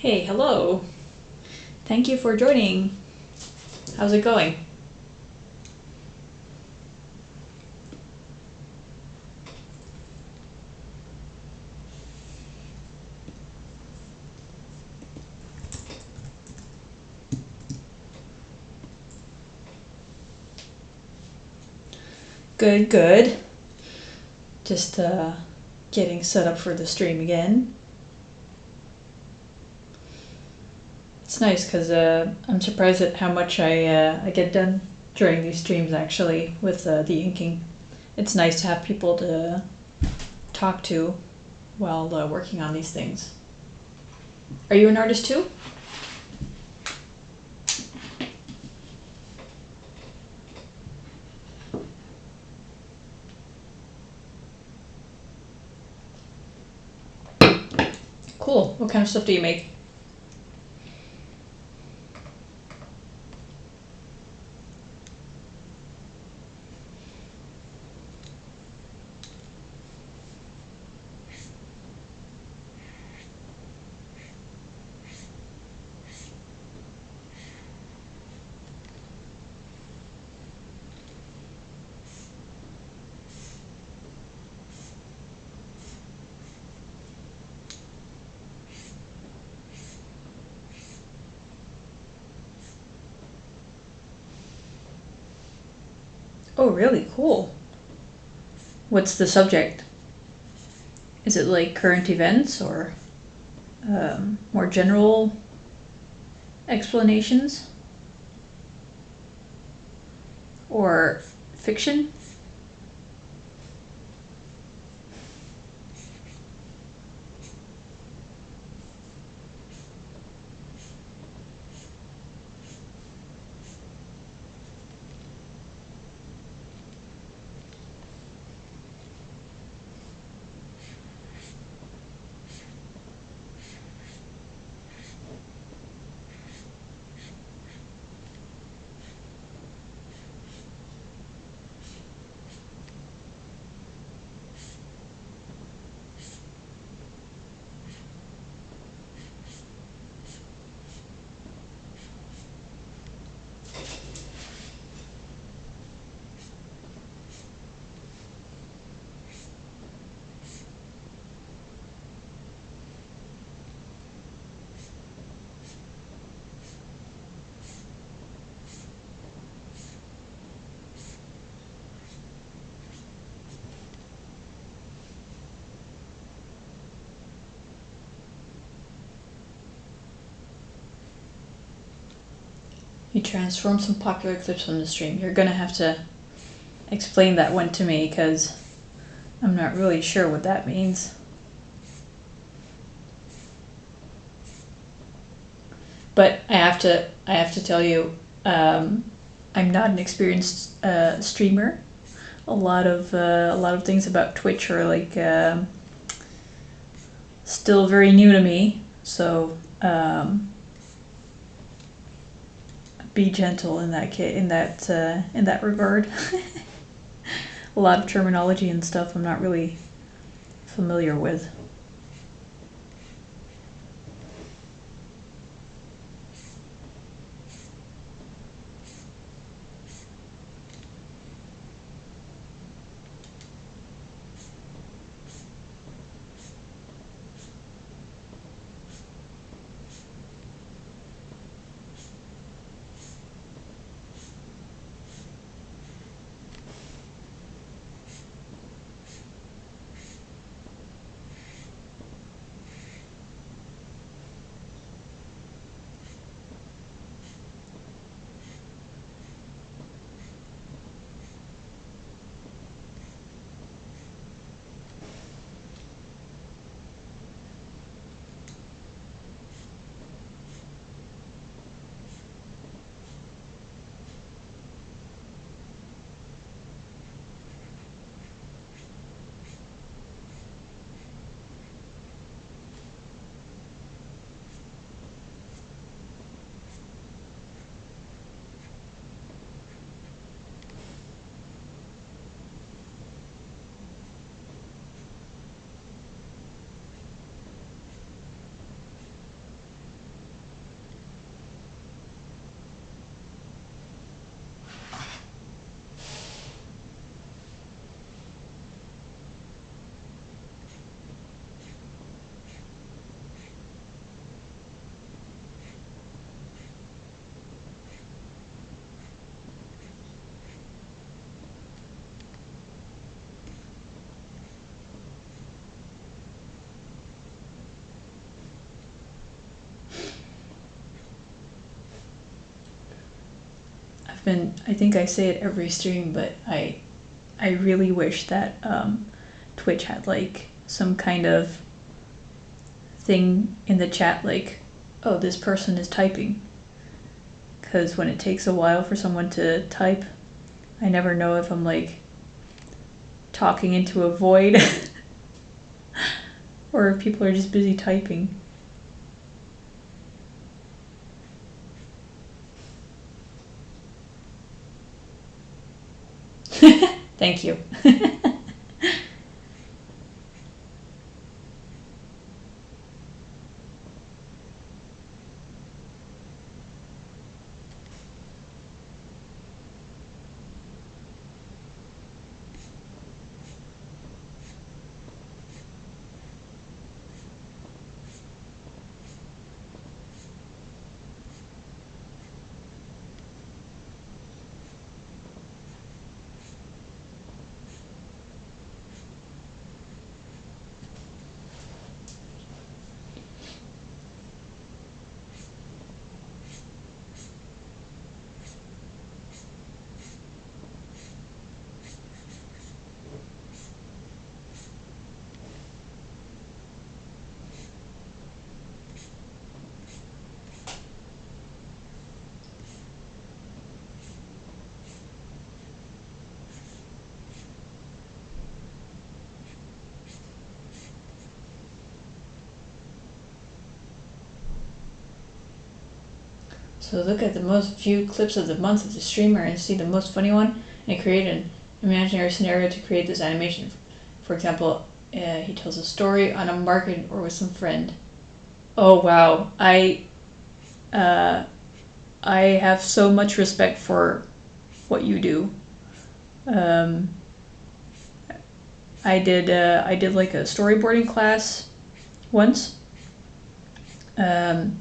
Hey, hello. Thank you for joining. How's it going? Good, good. Just getting set up for the stream again. It's nice because I'm surprised at how much I get done during these streams actually with the inking. It's nice to have people to talk to while working on these things. Are you an artist too? Cool. What kind of stuff do you make? Oh, really? Cool. What's the subject? Is it like current events or more general explanations? Or fiction? You transform some popular clips from the stream. You're gonna have to explain that one to me because I'm not really sure what that means. But I have to tell you, I'm not an experienced streamer. A lot of things about Twitch are like still very new to me. So be gentle in that regard. A lot of terminology and stuff I'm not really familiar with. I think I say it every stream, but I really wish that Twitch had like some kind of thing in the chat like, oh, this person is typing. Because when it takes a while for someone to type, I never know if I'm like talking into a void or if people are just busy typing. Thank you. So look at the most viewed clips of the month of the streamer and see the most funny one and create an imaginary scenario to create this animation. For example, he tells a story on a market or with some friend. Oh wow, I have so much respect for what you do. I did like a storyboarding class once, and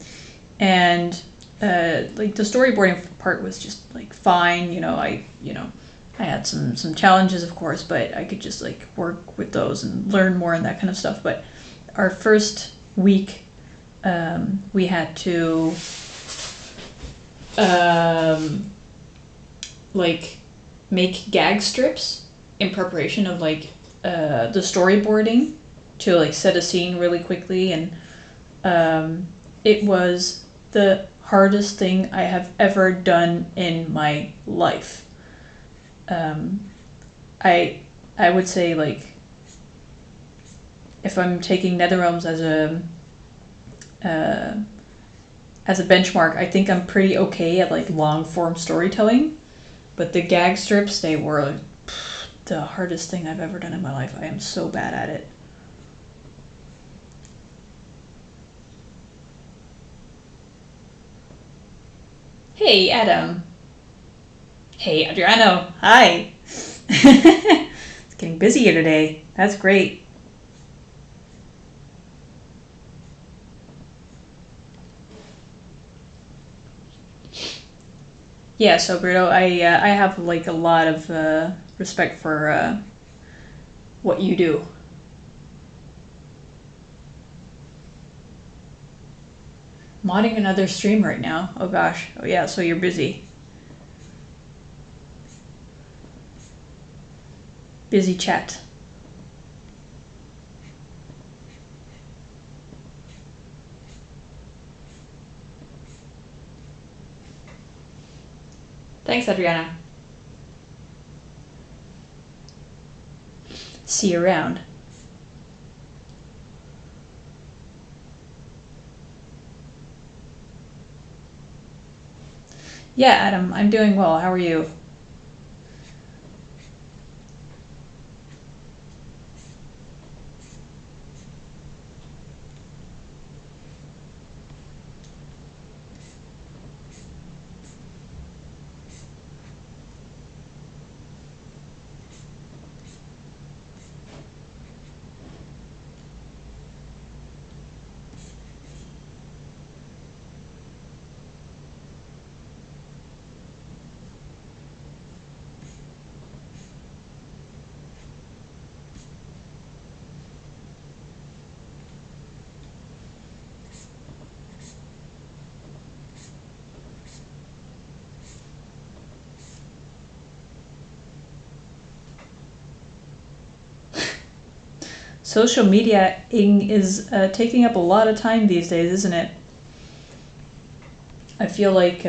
like the storyboarding part was just like fine. I had some challenges, of course, but I could just like work with those and learn more and that kind of stuff. But our first week, we had to like make gag strips in preparation of like the storyboarding to like set a scene really quickly, and it was the hardest thing I have ever done in my life. I would say like if I'm taking Netherrealms as a benchmark, I think I'm pretty okay at like long form storytelling, but the gag strips, they were the hardest thing I've ever done in my life. I am so bad at it. Hey, Adam. Hey, Adriano. Hi. It's getting busy here today. That's great. Yeah, so Berto, I have like a lot of respect for what you do. Modding another stream right now. Oh gosh. Oh yeah, so you're busy. Busy chat. Thanks, Adriana. See you around. Yeah, Adam, I'm doing well. How are you? social media-ing is taking up a lot of time these days, isn't it? I feel like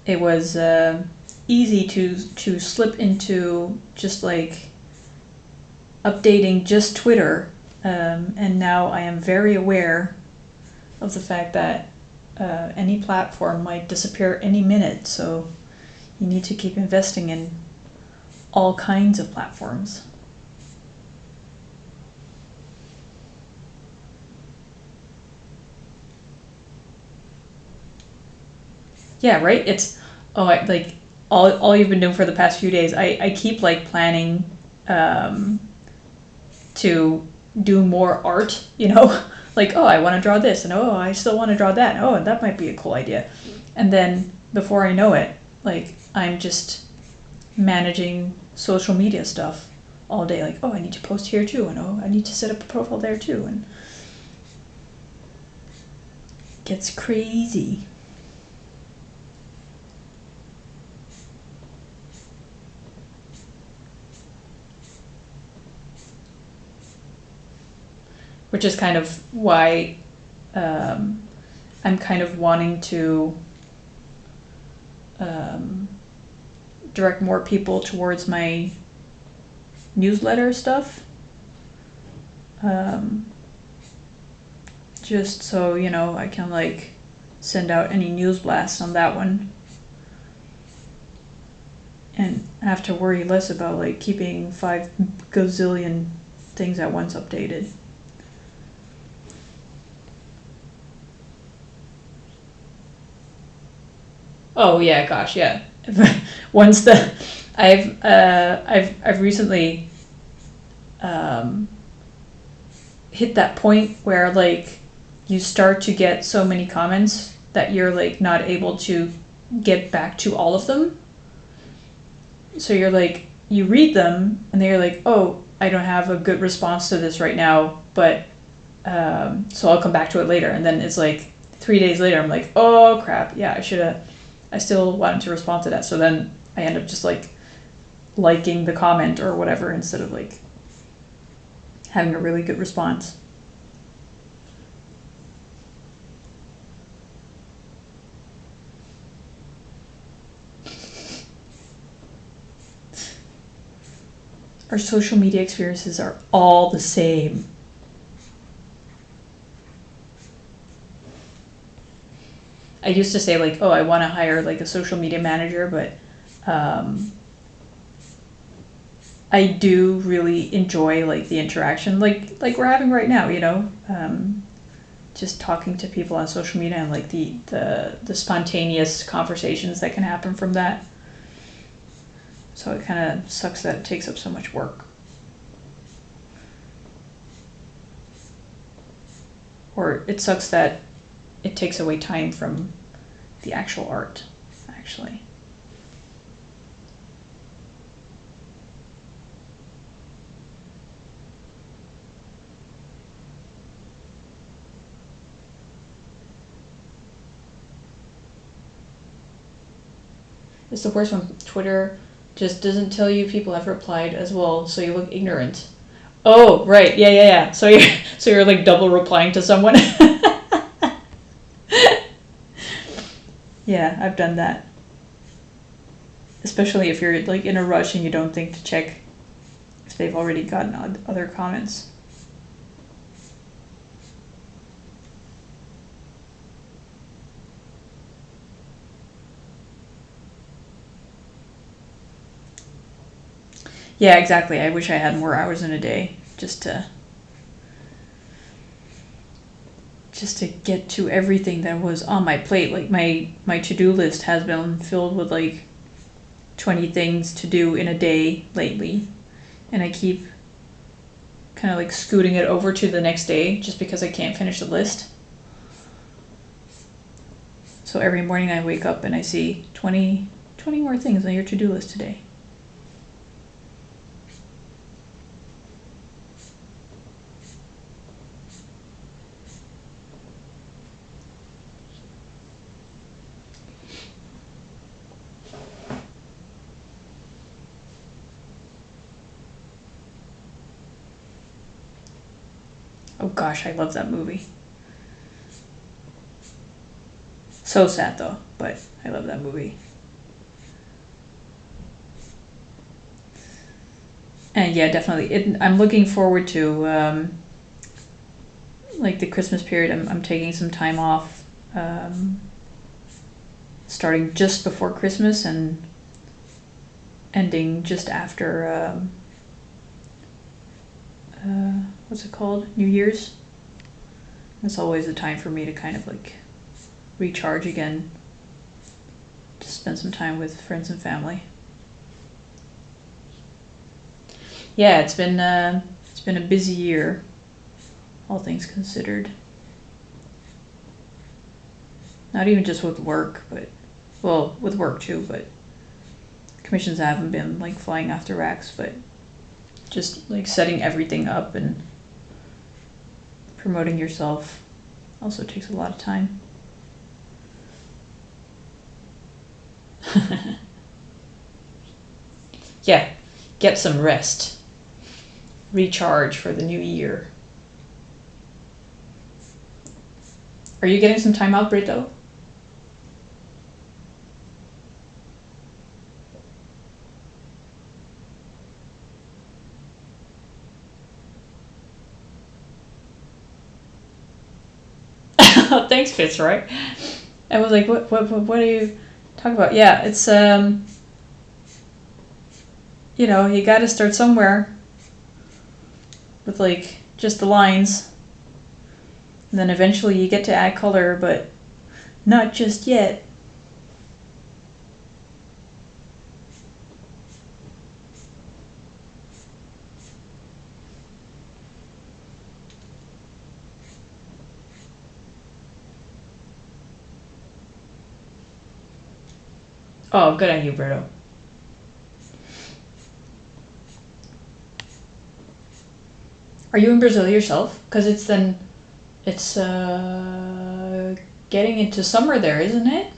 it was easy to slip into just like updating just Twitter, and now I am very aware of the fact that any platform might disappear any minute, so you need to keep investing in all kinds of platforms. Yeah, right? It's, like, all you've been doing for the past few days, I keep, like, planning to do more art, you know? Like, oh, I want to draw this, and oh, I still want to draw that, and oh, that might be a cool idea. And then, before I know it, like, I'm just managing social media stuff all day. Like, oh, I need to post here too, and oh, I need to set up a profile there too, and it gets crazy. Which is kind of why I'm kind of wanting to direct more people towards my newsletter stuff. Just so, you know, I can like send out any news blasts on that one. And have to worry less about like keeping 5 gazillion things at once updated. Oh yeah, gosh, yeah. Once the I've recently hit that point where like you start to get so many comments that you're like not able to get back to all of them. So you're like, you read them and then you're like, oh, I don't have a good response to this right now, but so I'll come back to it later. And then it's like 3 days later, I'm like, oh crap, yeah, I still wanted to respond to that. So then I end up just like liking the comment or whatever instead of like having a really good response. Our social media experiences are all the same. I used to say like, oh, I want to hire like a social media manager, but I do really enjoy like the interaction, like we're having right now, you know, just talking to people on social media and like the spontaneous conversations that can happen from that. So it kind of sucks that it takes up so much work. Or it sucks that it takes away time from the actual art, actually. It's the worst when Twitter just doesn't tell you people have replied as well, so you look ignorant. Oh, right, yeah. So you're like double replying to someone. Yeah, I've done that. Especially if you're like in a rush and you don't think to check if they've already gotten other comments. Yeah, exactly. I wish I had more hours in a day just to get to everything that was on my plate. Like my to-do list has been filled with like 20 things to do in a day lately, and I keep kind of like scooting it over to the next day just because I can't finish the list. So every morning I wake up and I see 20 more things on your to-do list today. Oh gosh, I love that movie. So sad though, but I love that movie. And yeah, definitely. I'm looking forward to like the Christmas period. I'm taking some time off, starting just before Christmas and ending just after what's it called? New Year's. It's always a time for me to kind of like recharge again, to spend some time with friends and family. Yeah, it's been a busy year, all things considered. Not even just with work, but well, with work too, but commissions haven't been like flying off the racks, but just like setting everything up and promoting yourself also takes a lot of time. Yeah, get some rest. Recharge for the new year. Are you getting some time out, Brito? Thanks, Fitzroy. I was like, what are you talking about? Yeah, it's you got to start somewhere with like just the lines, and then eventually you get to add color, but not just yet. Oh, good on you, Berto. Are you in Brazil yourself? Because it's getting into summer there, isn't it?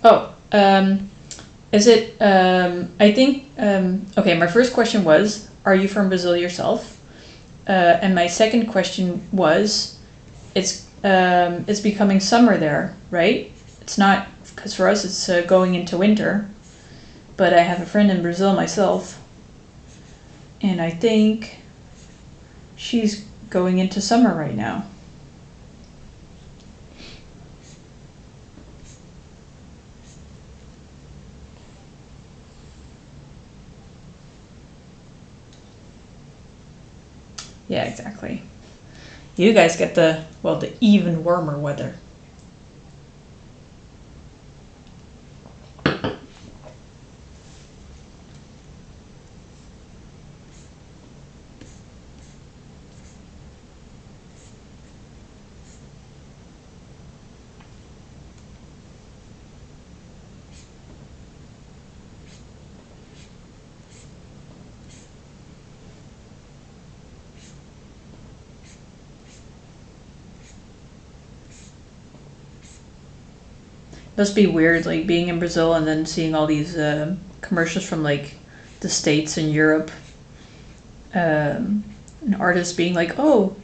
Oh, is it? I think. Okay, my first question was, are you from Brazil yourself? And my second question was, it's becoming summer there, right? It's not, because for us it's going into winter. But I have a friend in Brazil myself, and I think she's going into summer right now. Yeah, exactly. You guys get the even warmer weather. Must be weird, like being in Brazil and then seeing all these commercials from like the States and Europe, and artists being like, "Oh,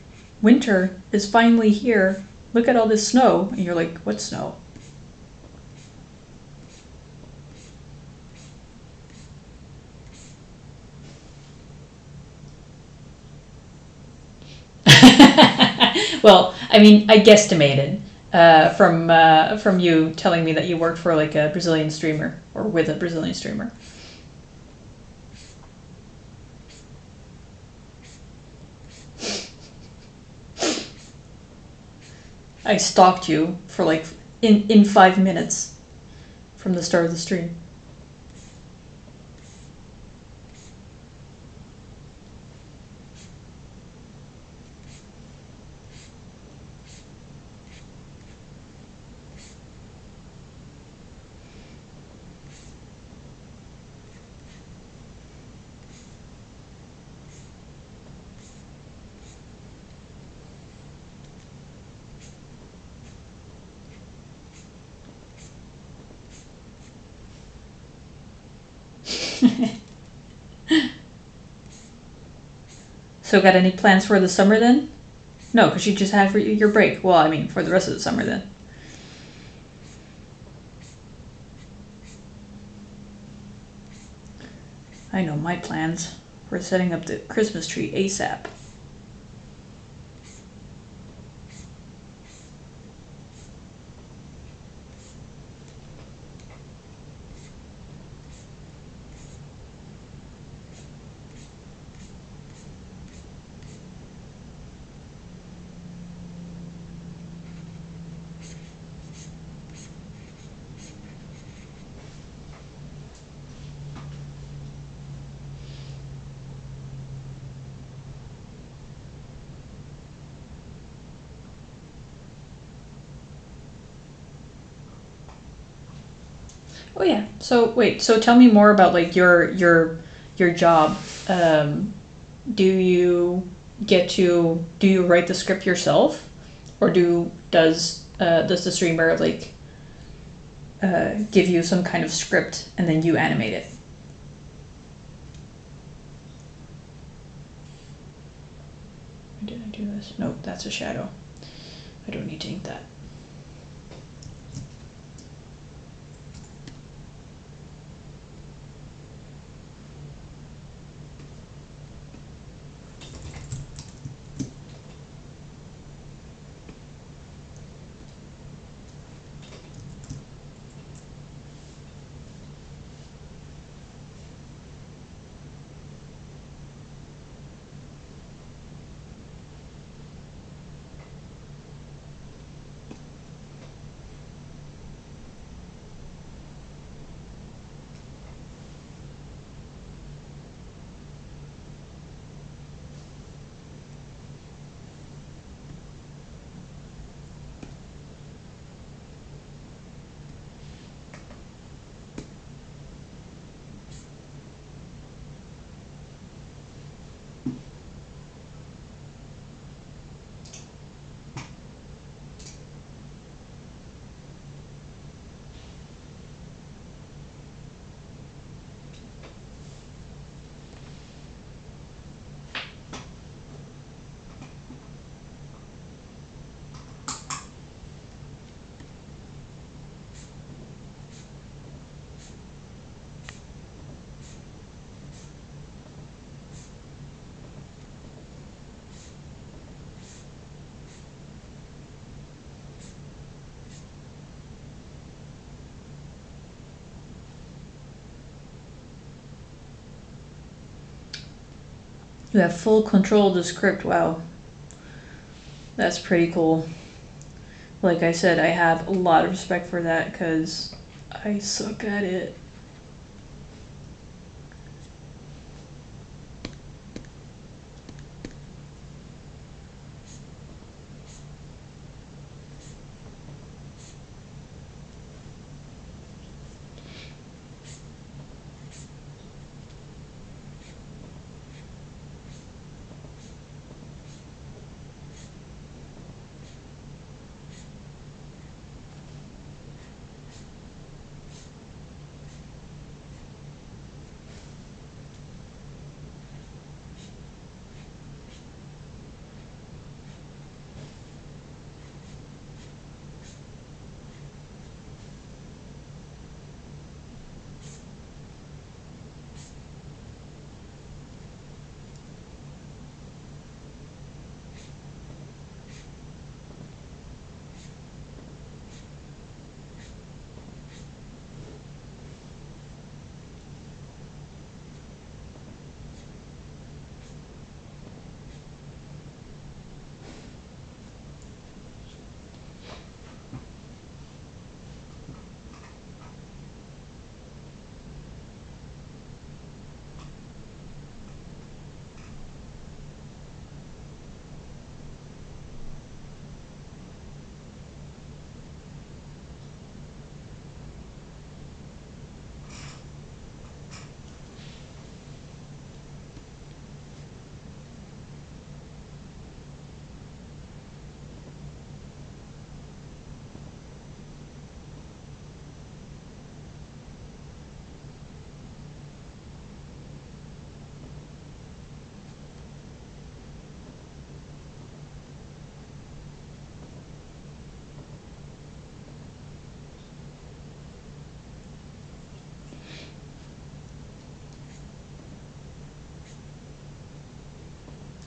winter is finally here. Look at all this snow," and you're like, "What snow?" Well, I mean, I guesstimated. from you telling me that you worked for like a Brazilian streamer or with a Brazilian streamer. I stalked you for like in 5 minutes from the start of the stream. So, got any plans for the summer then? No, because you just had for your break. Well, I mean, for the rest of the summer then. I know my plans. We're setting up the Christmas tree ASAP. Oh yeah. So wait. So tell me more about like your job. Do you get to do you write the script yourself, or does the streamer like give you some kind of script and then you animate it? Did I do this? No, that's a shadow. I don't need to ink that. You have full control of the script. Wow, that's pretty cool. Like I said, I have a lot of respect for that because I suck at it.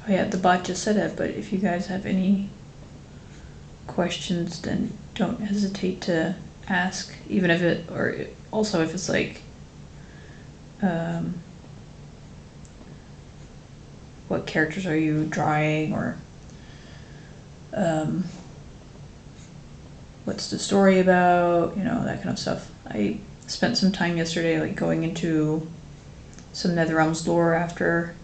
Oh yeah, the bot just said it, but if you guys have any questions, then don't hesitate to ask, even if it, or also if it's like, what characters are you drawing, or what's the story about, you know, that kind of stuff. I spent some time yesterday like going into some Netherrealms lore after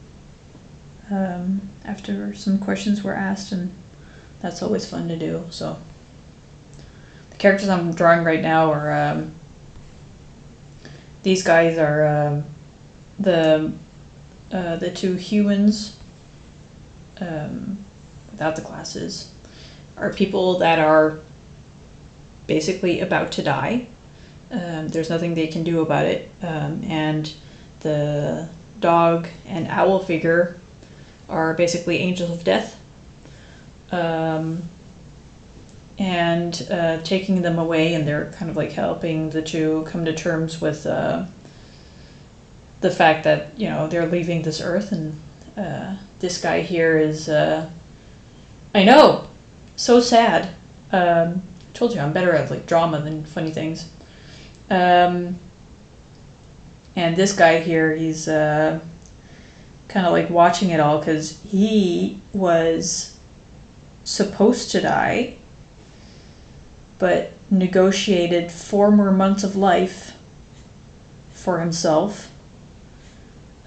some questions were asked, and that's always fun to do. So the characters I'm drawing right now are these guys are the two humans without the glasses are people that are basically about to die. There's nothing they can do about it, and the dog and owl figure are basically angels of death, and taking them away, and they're kind of like helping the two come to terms with the fact that, you know, they're leaving this earth. And this guy here is I know, so sad. Told you I'm better at like drama than funny things. And this guy here, he's kind of like watching it all because he was supposed to die, but negotiated 4 more months of life for himself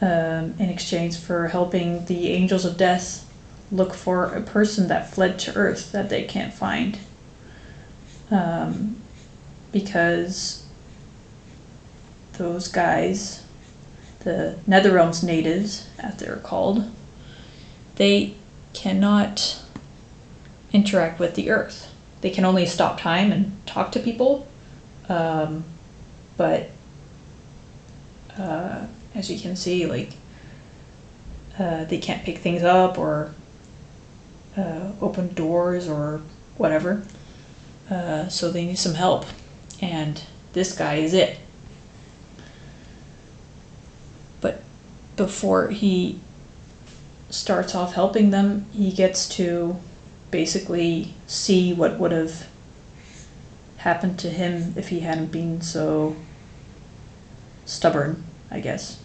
in exchange for helping the angels of death look for a person that fled to Earth that they can't find. Because those guys, the Netherrealms natives, as they're called, they cannot interact with the Earth. They can only stop time and talk to people, but as you can see, like they can't pick things up or open doors or whatever. So they need some help, and this guy is it. But before he starts off helping them, he gets to basically see what would have happened to him if he hadn't been so stubborn, I guess.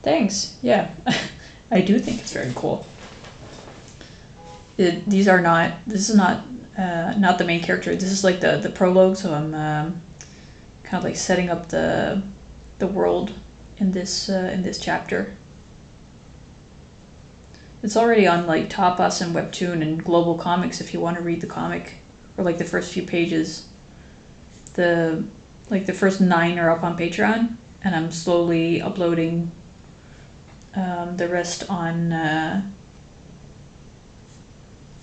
Thanks. Yeah, I do think it's very cool. These are not. This is not not the main character. This is like the prologue. So I'm kind of like setting up the world in this chapter. It's already on like Tapas and Webtoon and Global Comics if you want to read the comic, or like the first few pages. The first 9 are up on Patreon, and I'm slowly uploading the rest on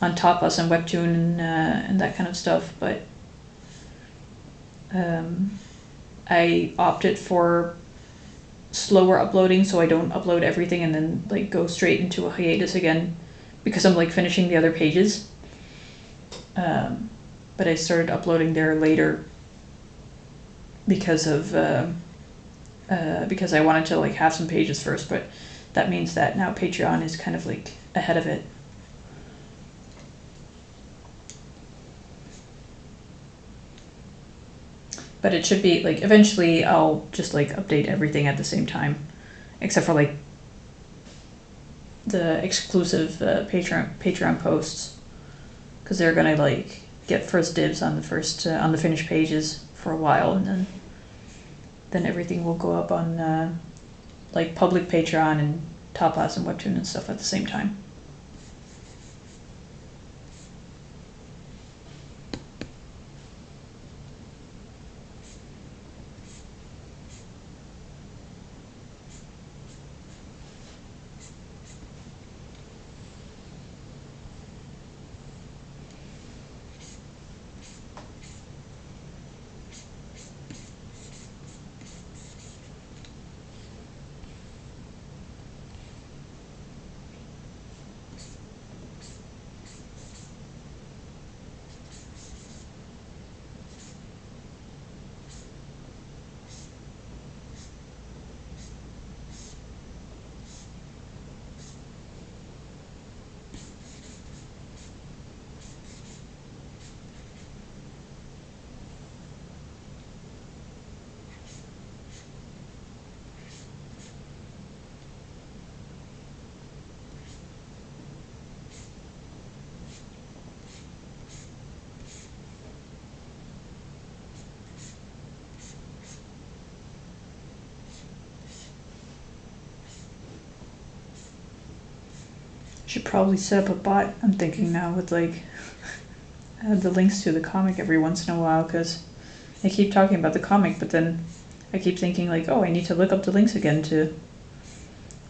Tapas and Webtoon and that kind of stuff. But I opted for slower uploading, so I don't upload everything and then like go straight into a hiatus again, because I'm like finishing the other pages. But I started uploading there later because of because I wanted to like have some pages first, but that means that now Patreon is kind of like ahead of it. But it should be like eventually I'll just like update everything at the same time, except for like the exclusive Patreon posts, because they're gonna like get first dibs on the first on the finished pages for a while, and then everything will go up on like public Patreon and Tapas and Webtoon and stuff at the same time. Should probably set up a bot, I'm thinking now, with like add the links to the comic every once in a while, because I keep talking about the comic, but then I keep thinking like, oh, I need to look up the links again to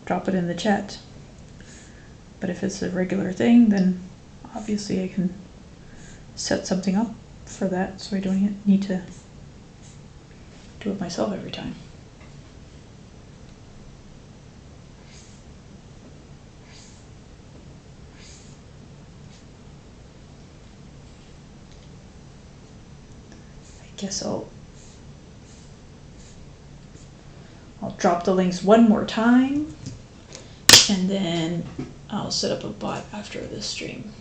drop it in the chat. But if it's a regular thing, then obviously I can set something up for that, so I don't need to do it myself every time. I guess I'll drop the links one more time, and then I'll set up a bot after this stream.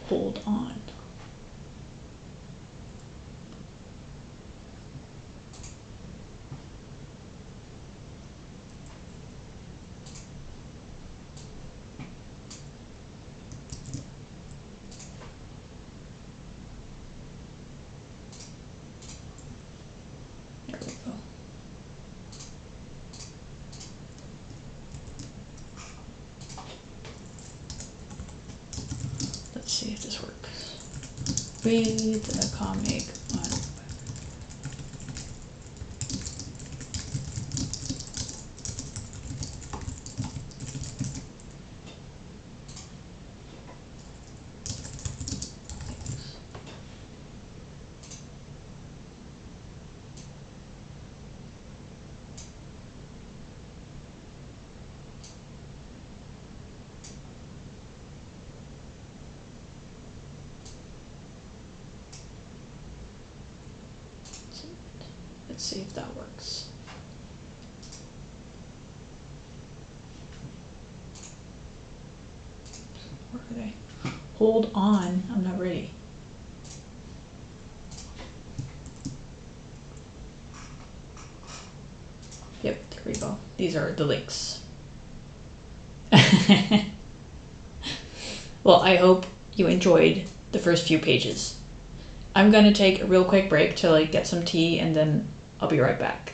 Hold on. There we go. Let's see if this works. Read the comic on. Let's see if that works. Where are they? Hold on, I'm not ready. Yep, there we go. These are the links. Well, I hope you enjoyed the first few pages. I'm gonna take a real quick break to like get some tea, and then I'll be right back.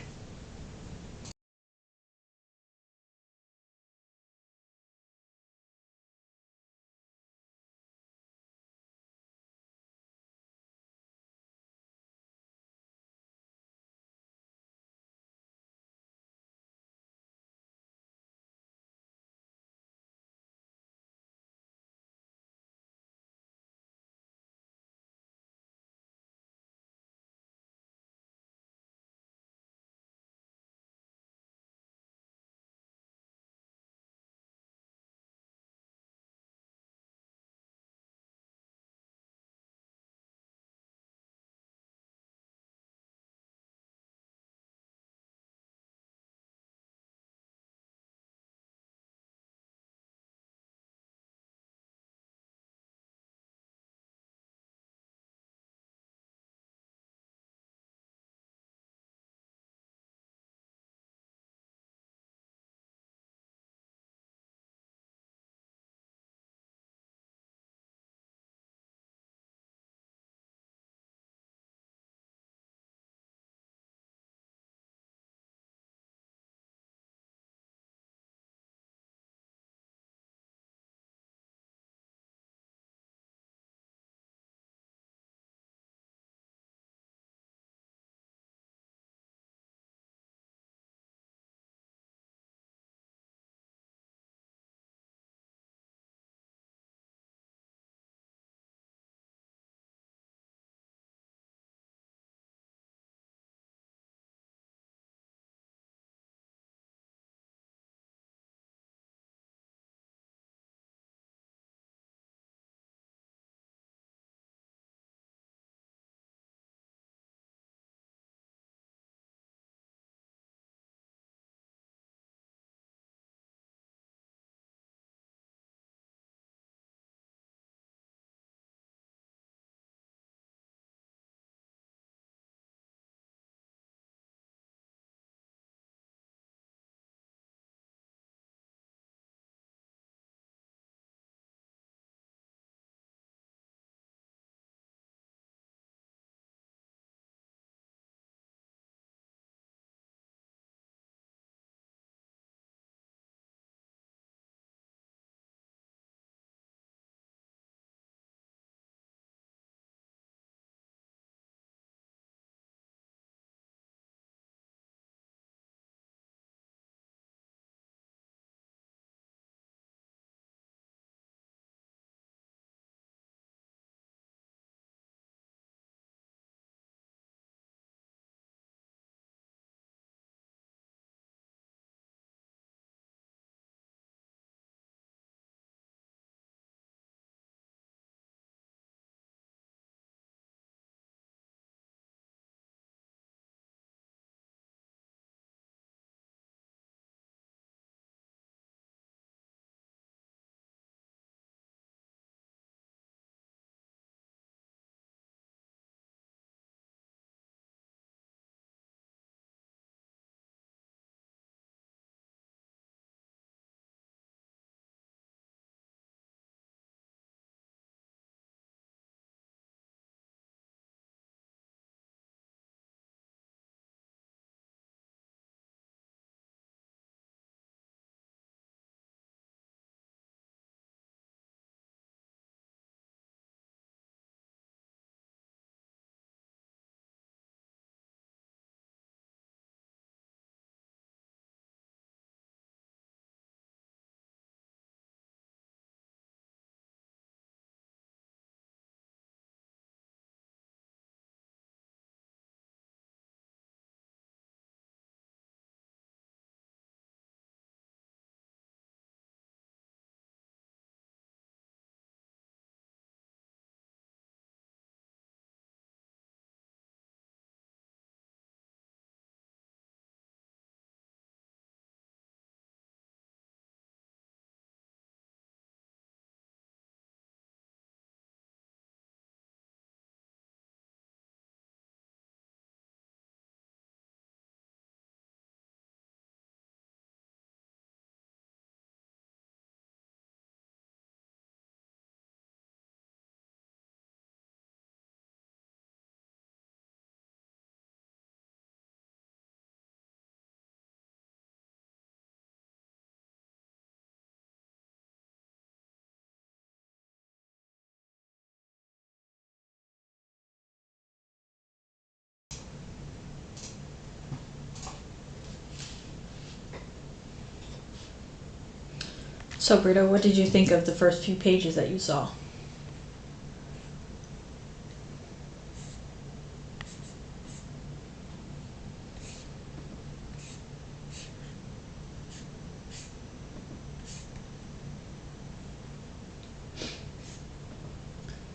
So, Brito, what did you think of the first few pages that you saw?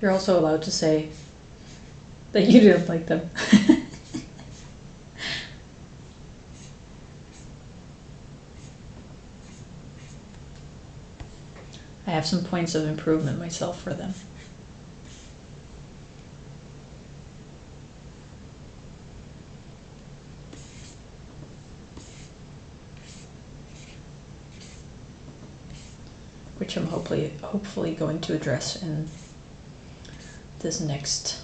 You're also allowed to say that you didn't like them. I have some points of improvement myself for them. Which I'm hopefully going to address in this next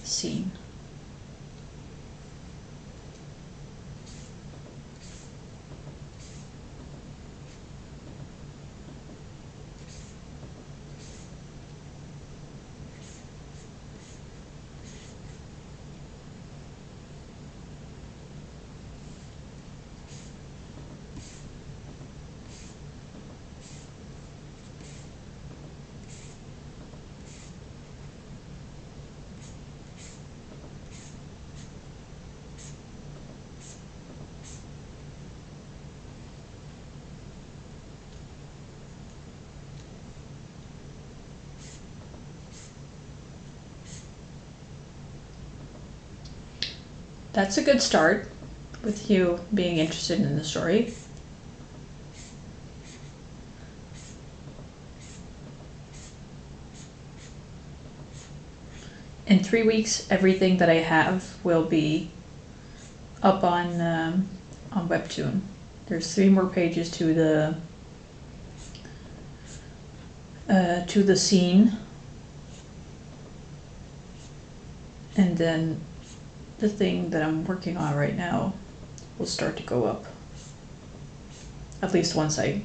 scene. That's a good start with you being interested in the story. In 3 weeks, everything that I have will be up on Webtoon. There's 3 more pages to the scene, and then the thing that I'm working on right now will start to go up. At least once I,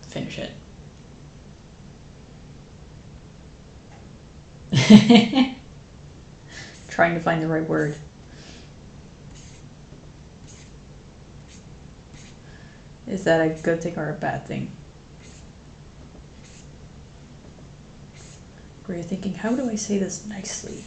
finish it. Trying to find the right word. Is that a good thing or a bad thing? Where you're thinking, how do I say this nicely?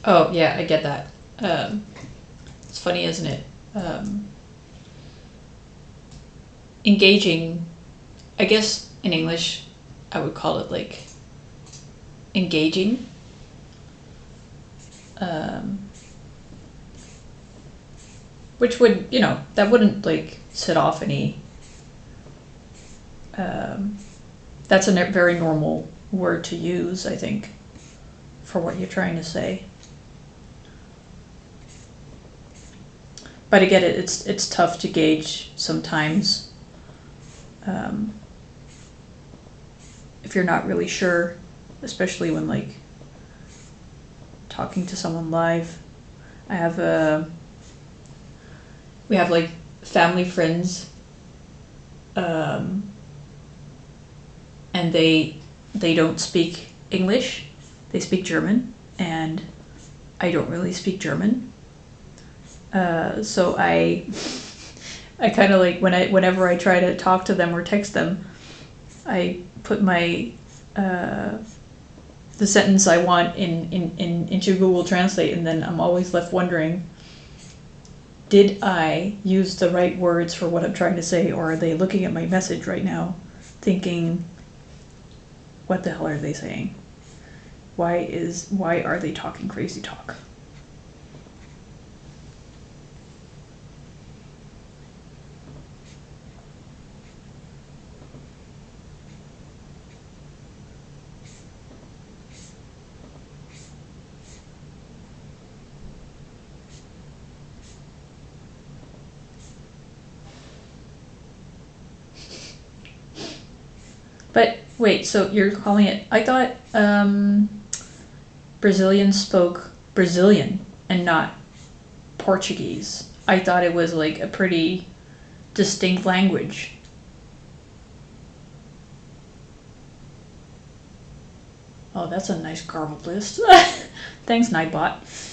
Oh, yeah, I get that. It's funny, isn't it? Engaging, I guess in English, I would call it like engaging. Which would, that wouldn't like set off any. That's a very normal word to use, I think, for what you're trying to say. But I get it. It's tough to gauge sometimes if you're not really sure, especially when like talking to someone live. We have like family friends, and they don't speak English, they speak German, and I don't really speak German. So I kind of like whenever I try to talk to them or text them, I put my the sentence I want into Google Translate, and then I'm always left wondering, did I use the right words for what I'm trying to say, or are they looking at my message right now thinking, what the hell are they saying? Why are they talking crazy talk? But wait, so you're calling it, I thought Brazilians spoke Brazilian and not Portuguese. I thought it was like a pretty distinct language. Oh, that's a nice garbled list. Thanks, Nightbot.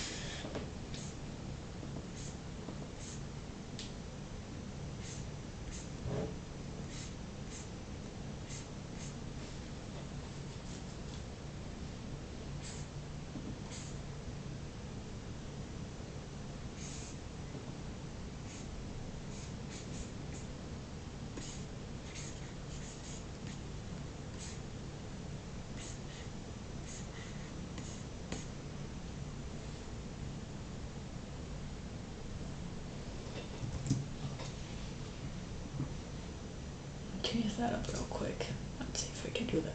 Change that up real quick. Let's see if we can do that.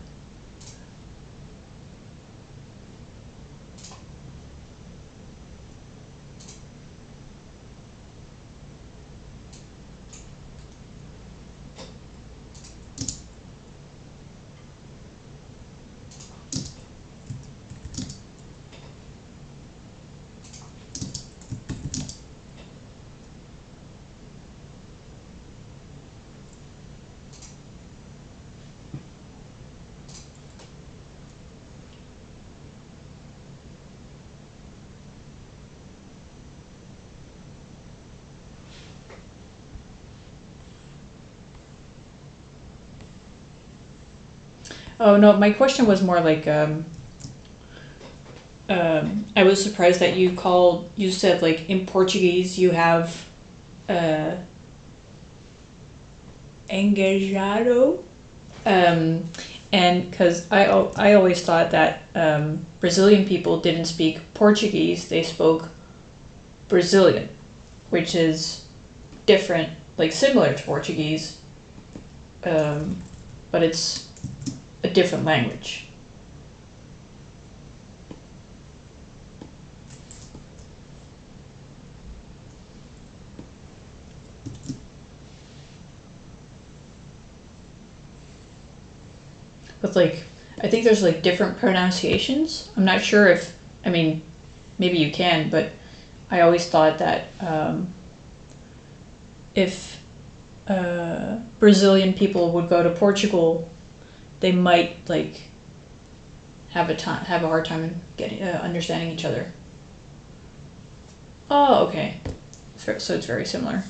Oh no, my question was more like I was surprised that you said like in Portuguese you have engajado, and because I always thought that Brazilian people didn't speak Portuguese, they spoke Brazilian, which is different, like similar to Portuguese, but it's a different language. With like, I think there's like different pronunciations. I'm not sure if, I mean, maybe you can, but I always thought that if Brazilian people would go to Portugal, they might like have a hard time getting understanding each other. Oh, okay. So it's very similar.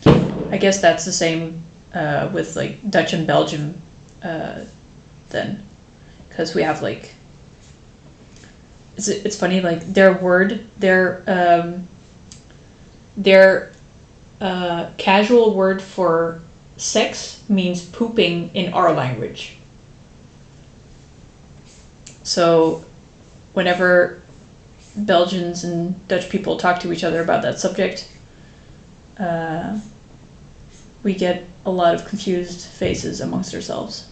I guess that's the same with like Dutch and Belgium then, because we have like it's funny, like their casual word for sex means pooping in our language. So whenever Belgians and Dutch people talk to each other about that subject, we get a lot of confused faces amongst ourselves.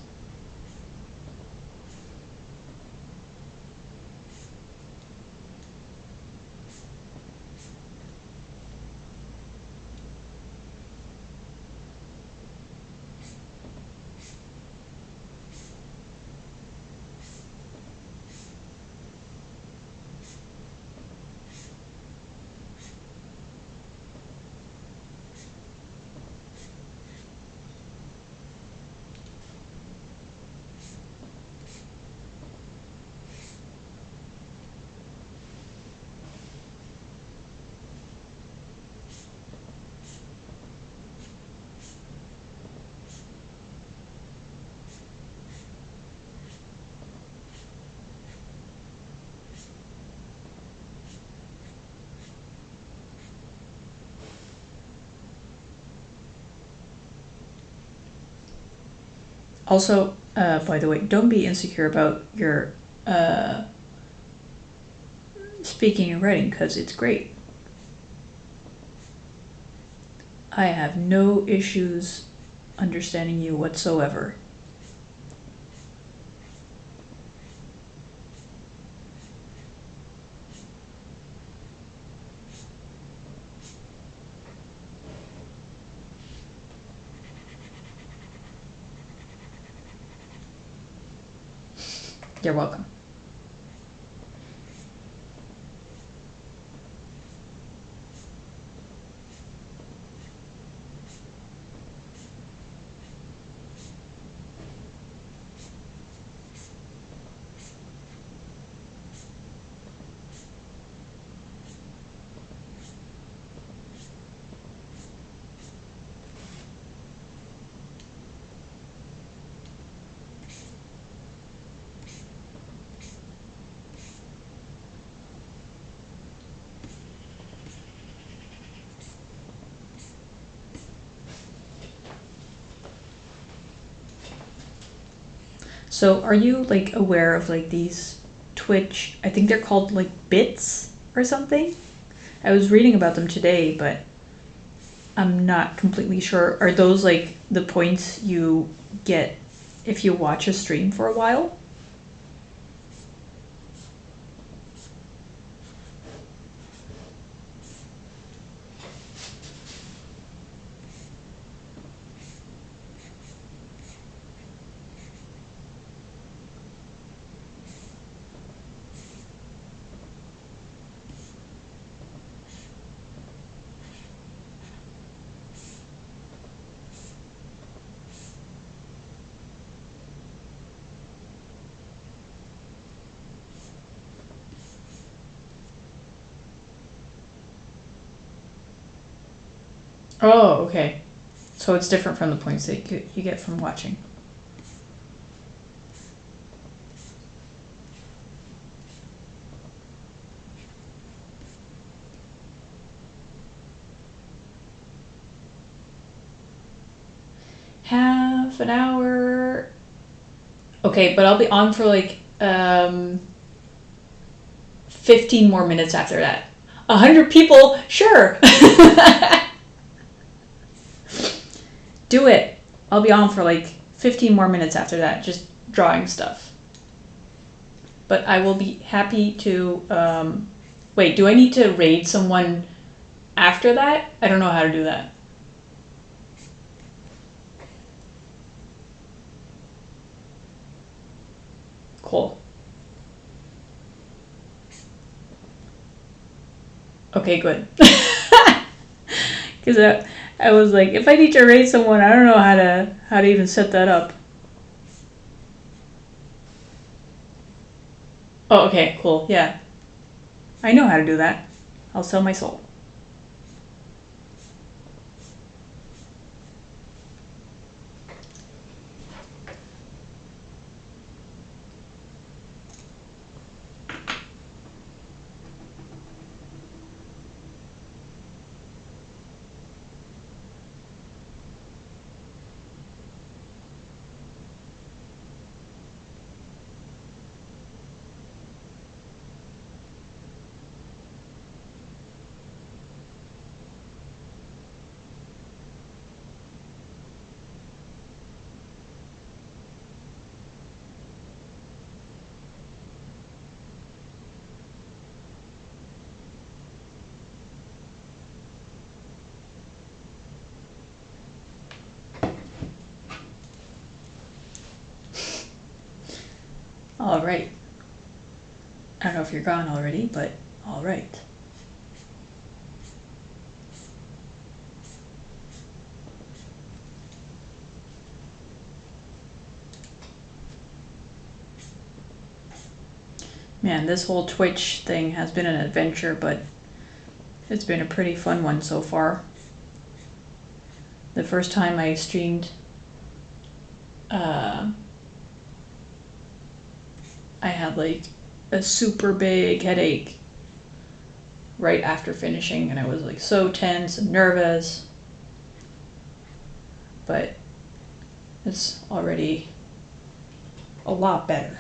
Also, by the way, don't be insecure about your speaking and writing, because it's great. I have no issues understanding you whatsoever. You're welcome. So are you like aware of like these Twitch, I think they're called like bits or something? I was reading about them today, but I'm not completely sure. Are those like the points you get if you watch a stream for a while? Oh, okay. So it's different from the points that you get from watching. Half an hour. Okay, but I'll be on for like 15 more minutes after that. 100 people, sure. Do it. I'll be on for like 15 more minutes after that, just drawing stuff. But I will be happy to. Wait, do I need to raid someone after that? I don't know how to do that. Cool. Okay, good. Because I was like, if I need to raid someone, I don't know how to even set that up. Oh, okay, cool. Yeah, I know how to do that. I'll sell my soul. All right. I don't know if you're gone already, but all right. Man, this whole Twitch thing has been an adventure, but it's been a pretty fun one so far. The first time I streamed, I had like a super big headache right after finishing, and I was like so tense and nervous. But it's already a lot better.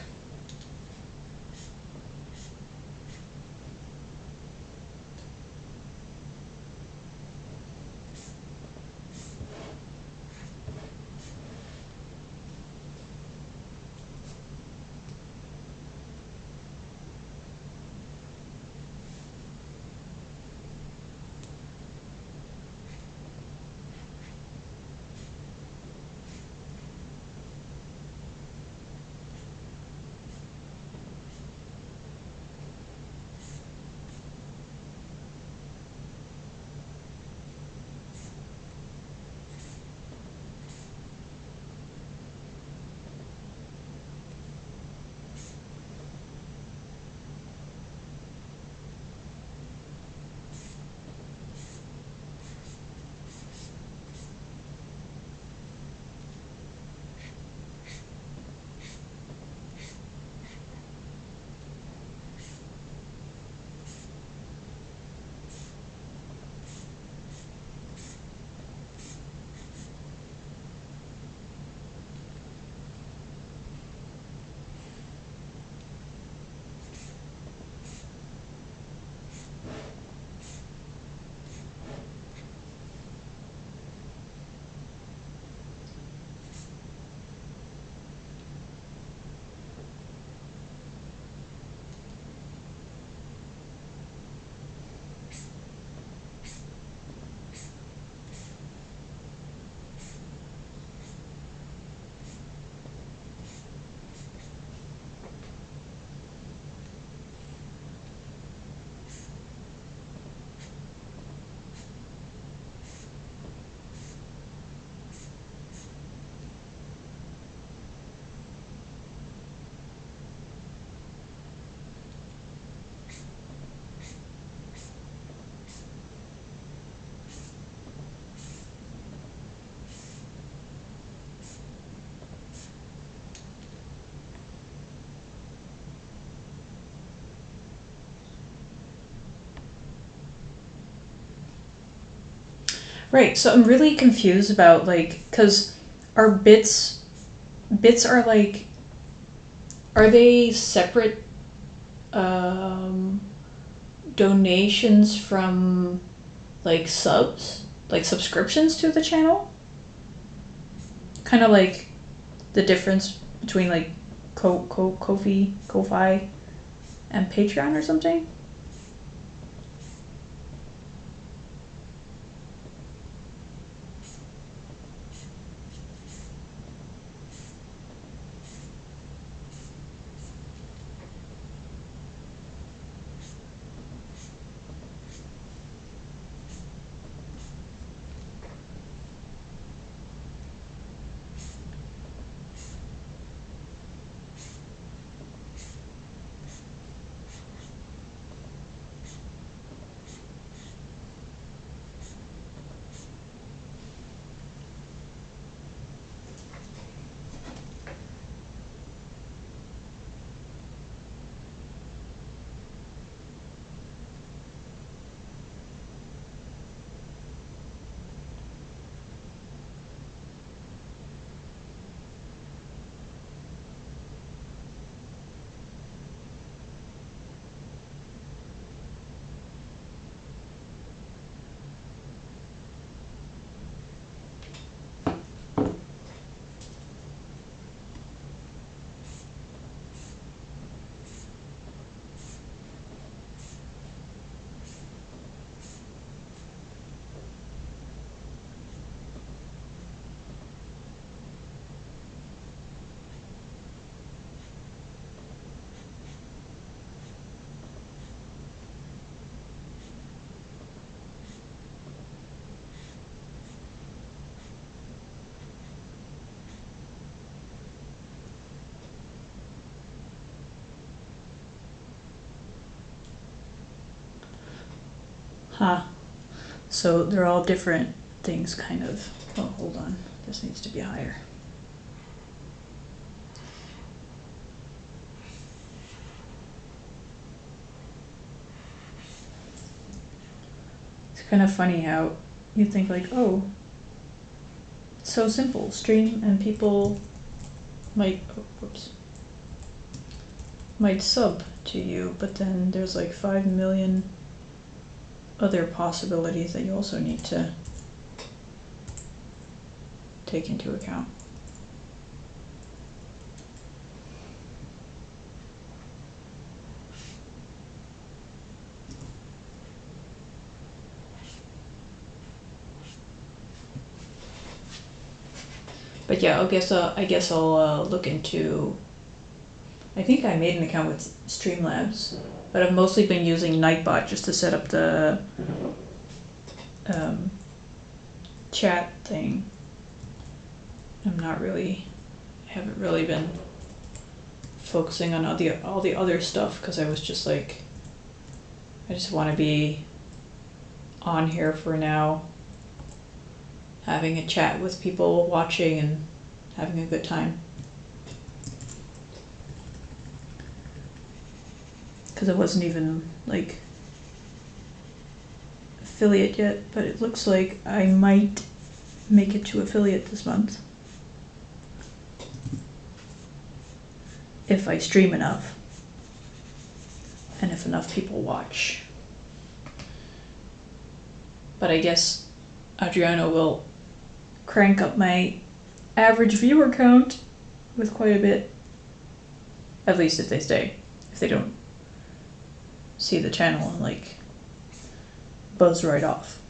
Right. So I'm really confused about like because our bits are like are they separate um, donations from like subs, like subscriptions to the channel? Kind of like the difference between like Ko-fi, and Patreon or something? Huh. So they're all different things, kind of. Oh, hold on. This needs to be higher. It's kind of funny how you think like, oh, it's so simple. Stream and people might. Oh, whoops. might sub to you, but then there's like 5 million other possibilities that you also need to take into account. But yeah, I guess I'll look into. I think I made an account with Streamlabs, but I've mostly been using Nightbot just to set up the chat thing. Haven't really been focusing on all the other stuff because I was just like, I just want to be on here for now, having a chat with people watching and having a good time. Because it wasn't even like affiliate yet, but it looks like I might make it to affiliate this month if I stream enough and if enough people watch. But I guess Adriano will crank up my average viewer count with quite a bit, at least if they stay. If they don't see the channel and like buzz right off.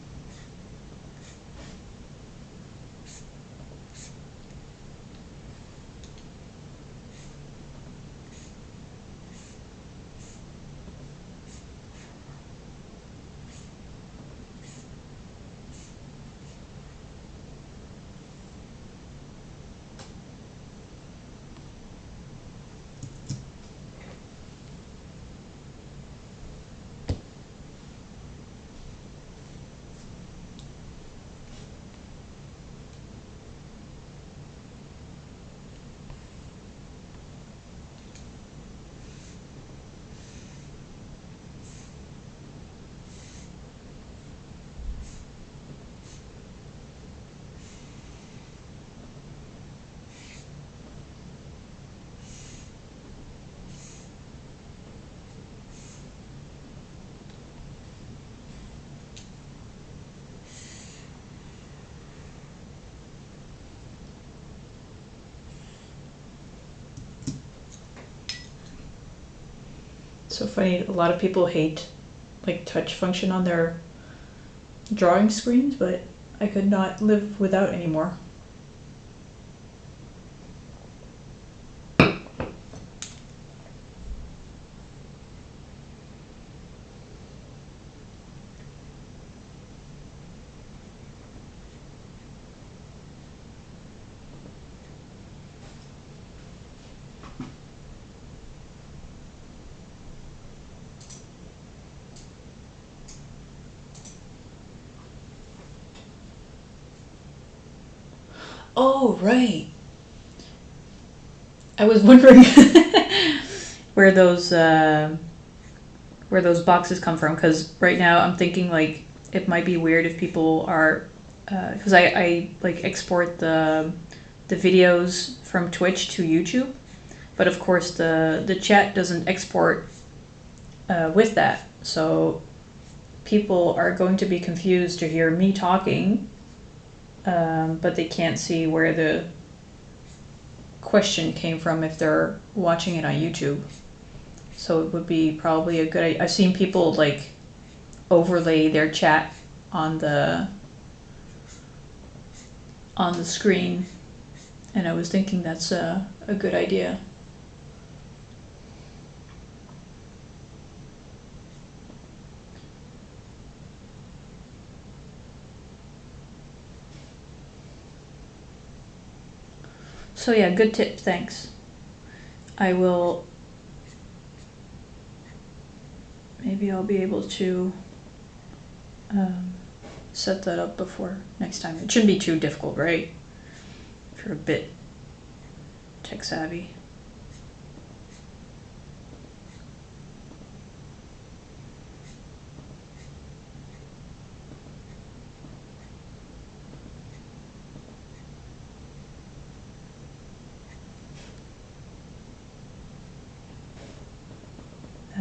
So funny, a lot of people hate like touch function on their drawing screens, but I could not live without anymore. Oh, right. I was wondering where those boxes come from, because right now I'm thinking like it might be weird if people are because I like export the videos from Twitch to YouTube, but of course the chat doesn't export with that, so people are going to be confused to hear me talking, but they can't see where the question came from if they're watching it on YouTube. So it would be probably a good. I've seen people like overlay their chat on the screen, and I was thinking that's a good idea. So yeah, good tip, thanks. I will, maybe I'll be able to set that up before next time. It shouldn't be too difficult, right? If you're a bit tech savvy.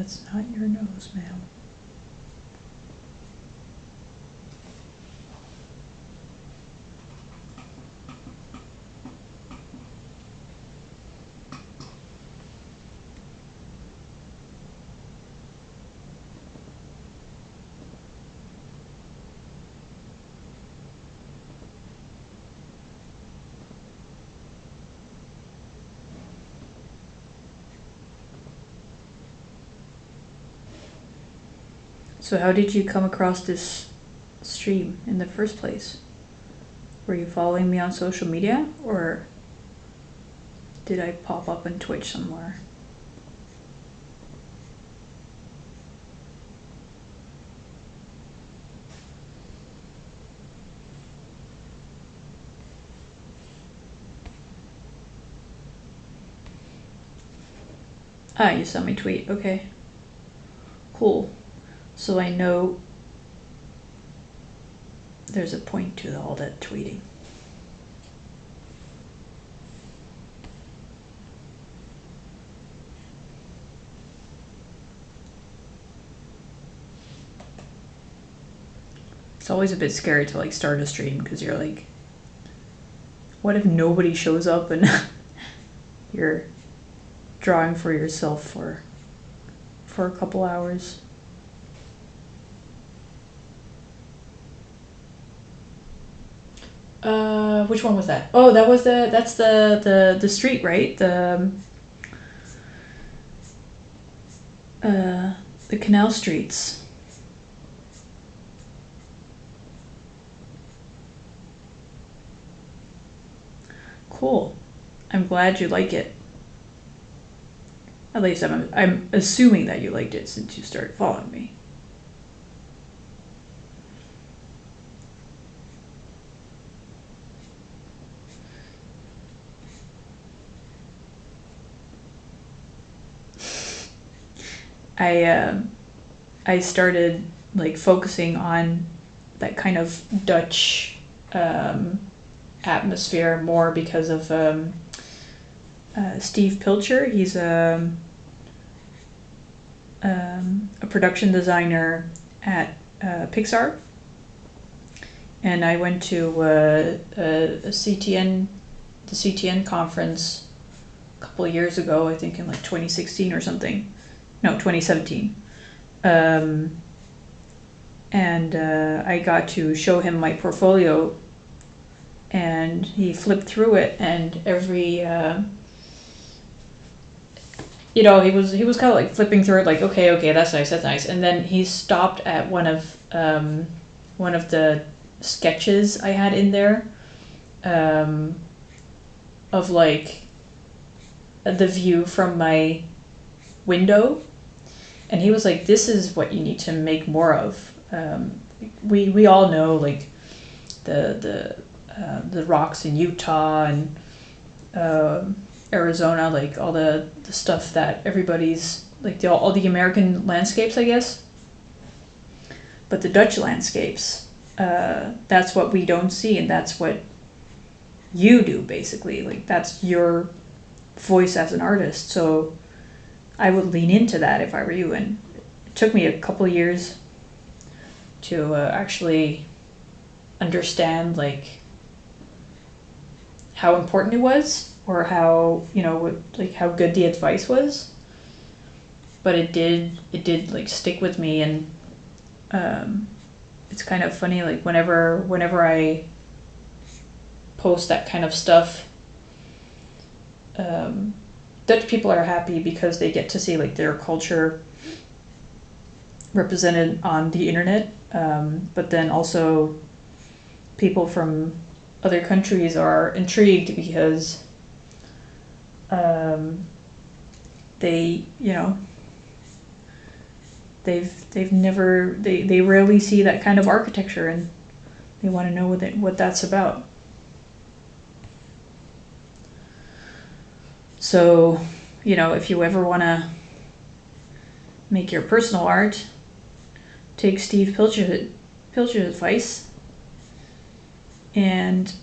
That's not your nose, ma'am. So how did you come across this stream in the first place? Were you following me on social media, or did I pop up on Twitch somewhere? Ah, you saw me tweet. Okay. Cool. So I know there's a point to all that tweeting. It's always a bit scary to like start a stream because you're like, what if nobody shows up and you're drawing for yourself for a couple hours? Which one was that? Oh, that's the street, right? The canal streets. Cool. I'm glad you like it. At least I'm assuming that you liked it since you started following me. I started like focusing on that kind of Dutch atmosphere more because of Steve Pilcher. He's a production designer at Pixar, and I went to a CTN, the CTN conference a couple of years ago. I think in like 2016 or something. No, 2017. And I got to show him my portfolio, and he flipped through it, and every he was kind of like flipping through it, like okay, that's nice, and then he stopped at one of the sketches I had in there, of like the view from my window. And he was like, this is what you need to make more of. We all know like the rocks in Utah and Arizona, like all the stuff that everybody's like, all the American landscapes, I guess. But the Dutch landscapes, that's what we don't see, and that's what you do basically. Like that's your voice as an artist. So I would lean into that if I were you, and it took me a couple of years to actually understand like how important it was, or how how good the advice was. But it did like stick with me, and it's kind of funny, like whenever I post that kind of stuff, Dutch people are happy because they get to see like their culture represented on the internet, but then also people from other countries are intrigued because they they rarely see that kind of architecture, and they want to know what that's about. So, if you ever want to make your personal art, take Steve Pilcher's advice and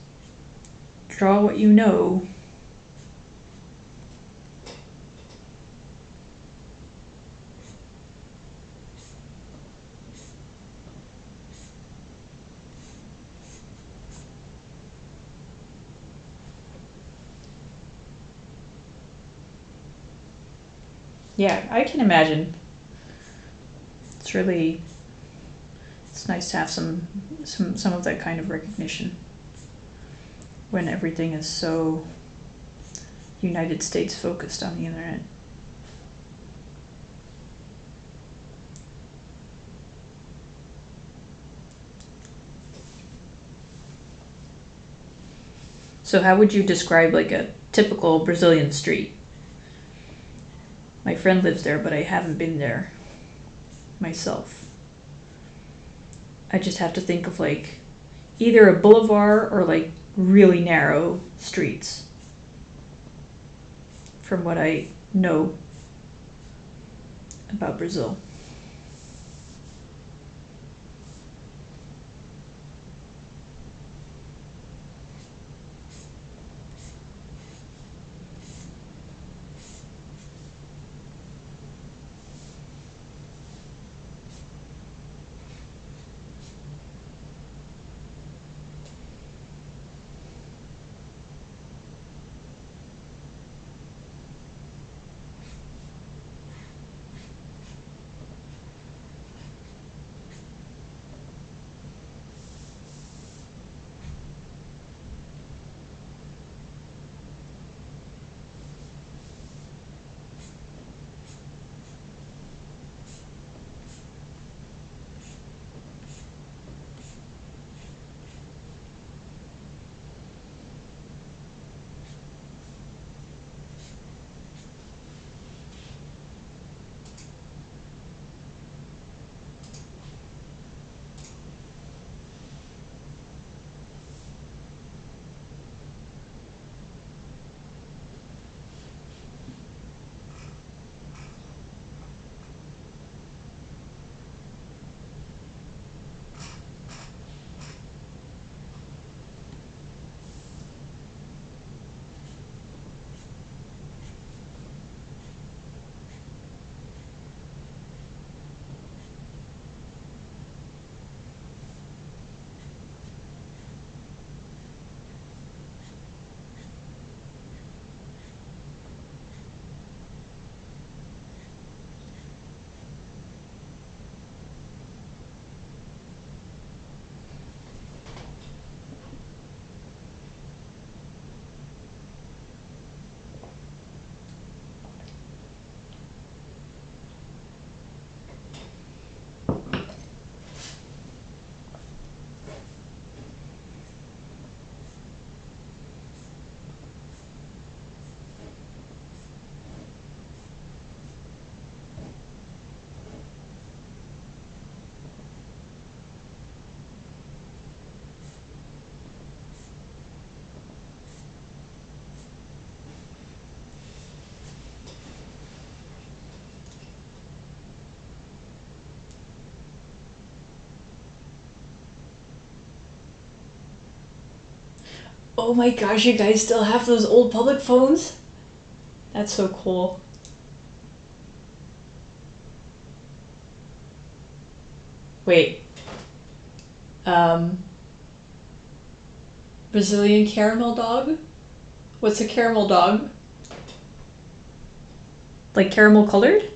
draw what you know. Yeah, I can imagine. It's really, it's nice to have some of that kind of recognition when everything is so United States focused on the internet. So how would you describe like a typical Brazilian street? My friend lives there, but I haven't been there myself. I just have to think of like either a boulevard or like really narrow streets from what I know about Brazil. Oh my gosh, you guys still have those old public phones? That's so cool. Wait, um, Brazilian caramel dog? What's a caramel dog? Like caramel colored?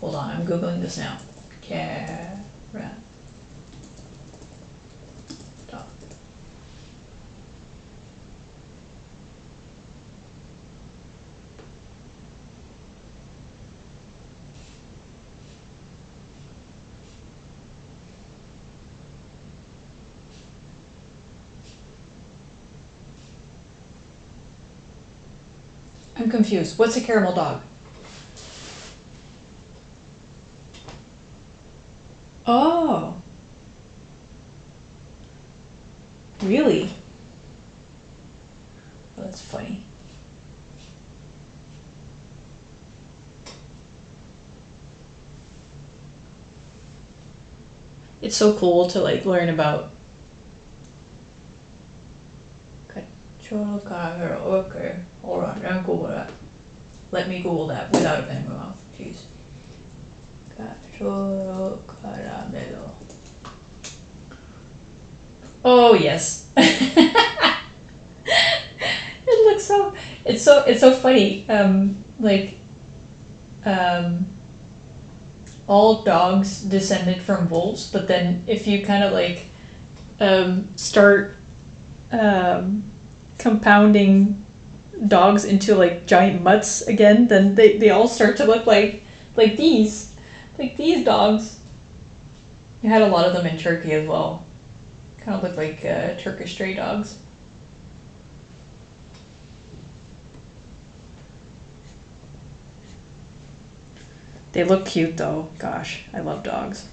Hold on, I'm Googling this now. Caramel dog. I'm confused. What's a caramel dog? Oh, really? Oh, that's funny. It's so cool to like learn about Okay, hold on, don't Google that. Let me Google that without a pen in my mouth. Jeez. Cachorro caramelo. Oh yes. It looks so. It's so funny. Um, all dogs descended from wolves, but then if you kind of like start um, compounding dogs into like giant mutts again, then they all start to look like these dogs. You had a lot of them in Turkey as well. Kind of look like Turkish stray dogs. They look cute though. Gosh, I love dogs.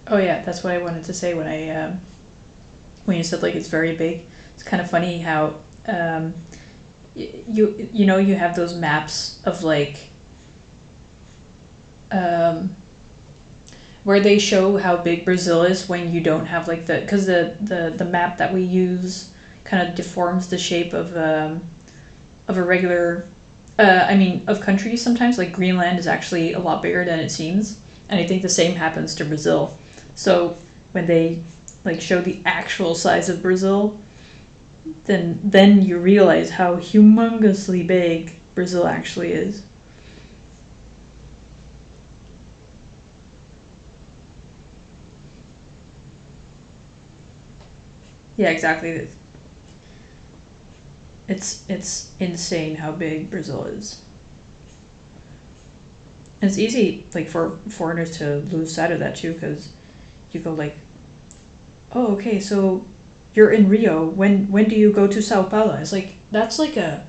Oh yeah, that's what I wanted to say when you said like it's very big. It's kind of funny how you have those maps of like um, where they show how big Brazil is when you don't have like because the map that we use kind of deforms the shape of a regular I mean of countries sometimes. Like Greenland is actually a lot bigger than it seems, and I think the same happens to Brazil. So when they like show the actual size of Brazil, then you realize how humongously big Brazil actually is. Yeah, exactly. It's insane how big Brazil is. And it's easy like for foreigners to lose sight of that too, because you go like, oh, okay, so you're in Rio. When do you go to Sao Paulo? It's like that's like a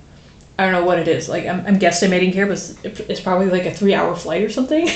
I don't know what it is. Like I'm guesstimating here, but it's probably like a 3 hour flight or something.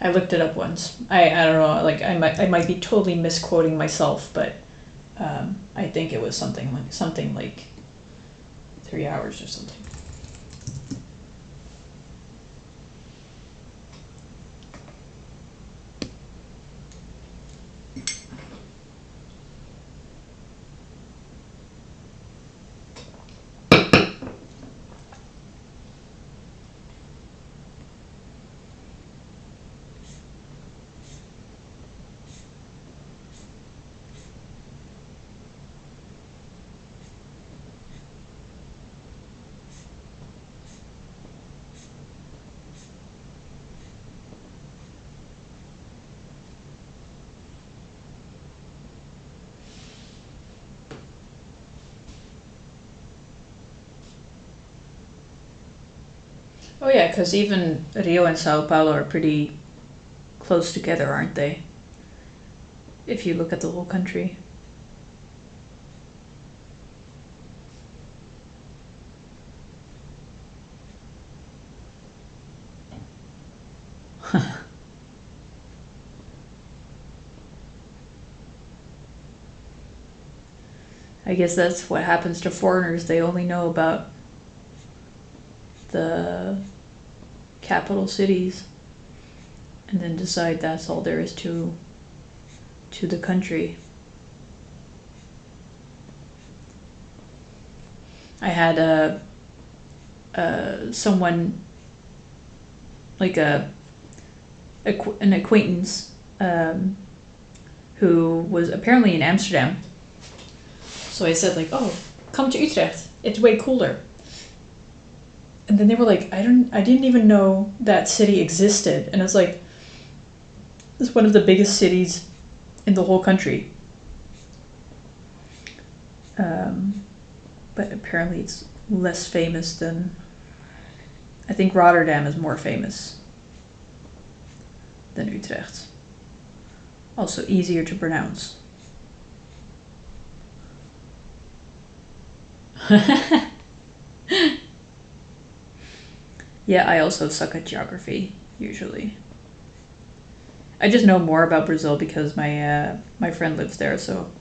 I looked it up once. I don't know. Like I might be totally misquoting myself, but I think it was something like 3 hours or something. Oh yeah, because even Rio and Sao Paulo are pretty close together, aren't they? If you look at the whole country. I guess that's what happens to foreigners. They only know about the capital cities and then decide that's all there is to the country. I had someone, like an acquaintance, who was apparently in Amsterdam. So I said, like, oh, come to Utrecht. It's way cooler. And then they were like, I didn't even know that city existed. And I was like, it's one of the biggest cities in the whole country. But apparently it's less famous than, I think Rotterdam is more famous than Utrecht. Also easier to pronounce. Yeah, I also suck at geography, usually. I just know more about Brazil because my friend lives there, so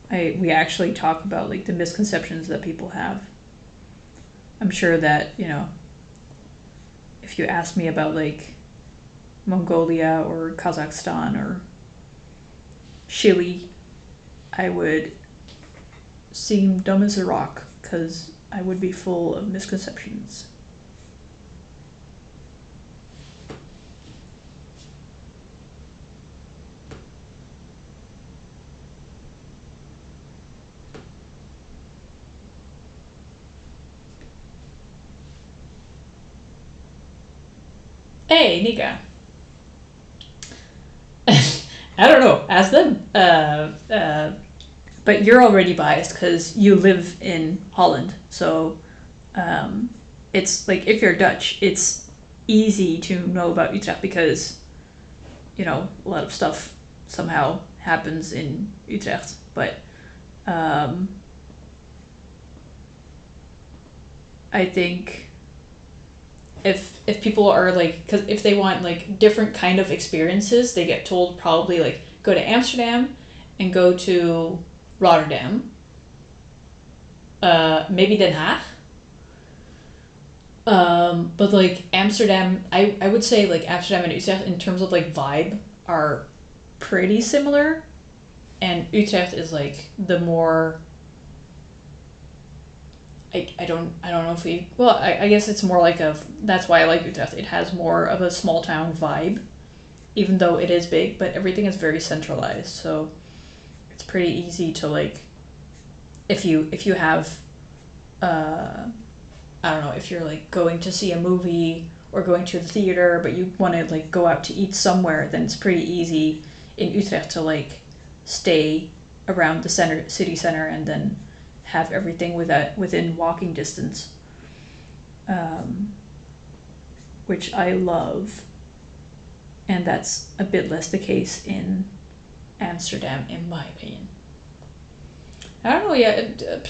we actually talk about like the misconceptions that people have. I'm sure that, if you ask me about like Mongolia or Kazakhstan or Chile, I would seem dumb as a rock because I would be full of misconceptions. Hey, Nika. I don't know. Ask them. But you're already biased because you live in Holland. So it's like if you're Dutch, it's easy to know about Utrecht because, a lot of stuff somehow happens in Utrecht. But I think if people are like, because if they want like different kind of experiences, they get told probably like go to Amsterdam and go to Rotterdam, maybe Den Haag. But like Amsterdam, I would say like Amsterdam and Utrecht in terms of like vibe are pretty similar, and Utrecht is like the more. I don't know if I guess it's more like that's why I like Utrecht. It has more of a small town vibe, even though it is big, but everything is very centralized. So it's pretty easy to like, if you have, I don't know, if you're like going to see a movie or going to the theater, but you want to like go out to eat somewhere, then it's pretty easy in Utrecht to like stay around the city center and then have everything within walking distance, which I love, and that's a bit less the case in Amsterdam, in my opinion. I don't know. Yeah,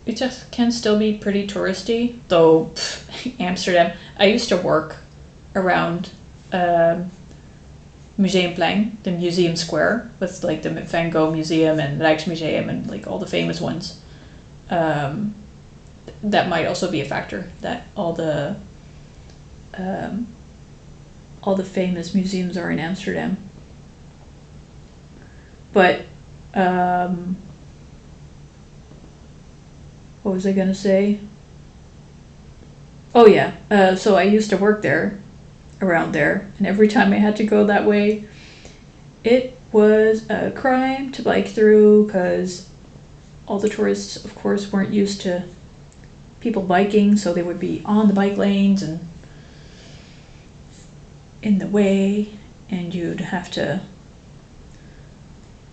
Utrecht can still be pretty touristy, though. Amsterdam. I used to work around Museumplein, the museum square, with like the Van Gogh Museum and Rijksmuseum and like all the famous ones. That might also be a factor, that all the famous museums are in Amsterdam. But what was I gonna say? Oh yeah, so I used to work there, around there, and every time I had to go that way, it was a crime to bike through because all the tourists, of course, weren't used to people biking, so they would be on the bike lanes and in the way, and you'd have to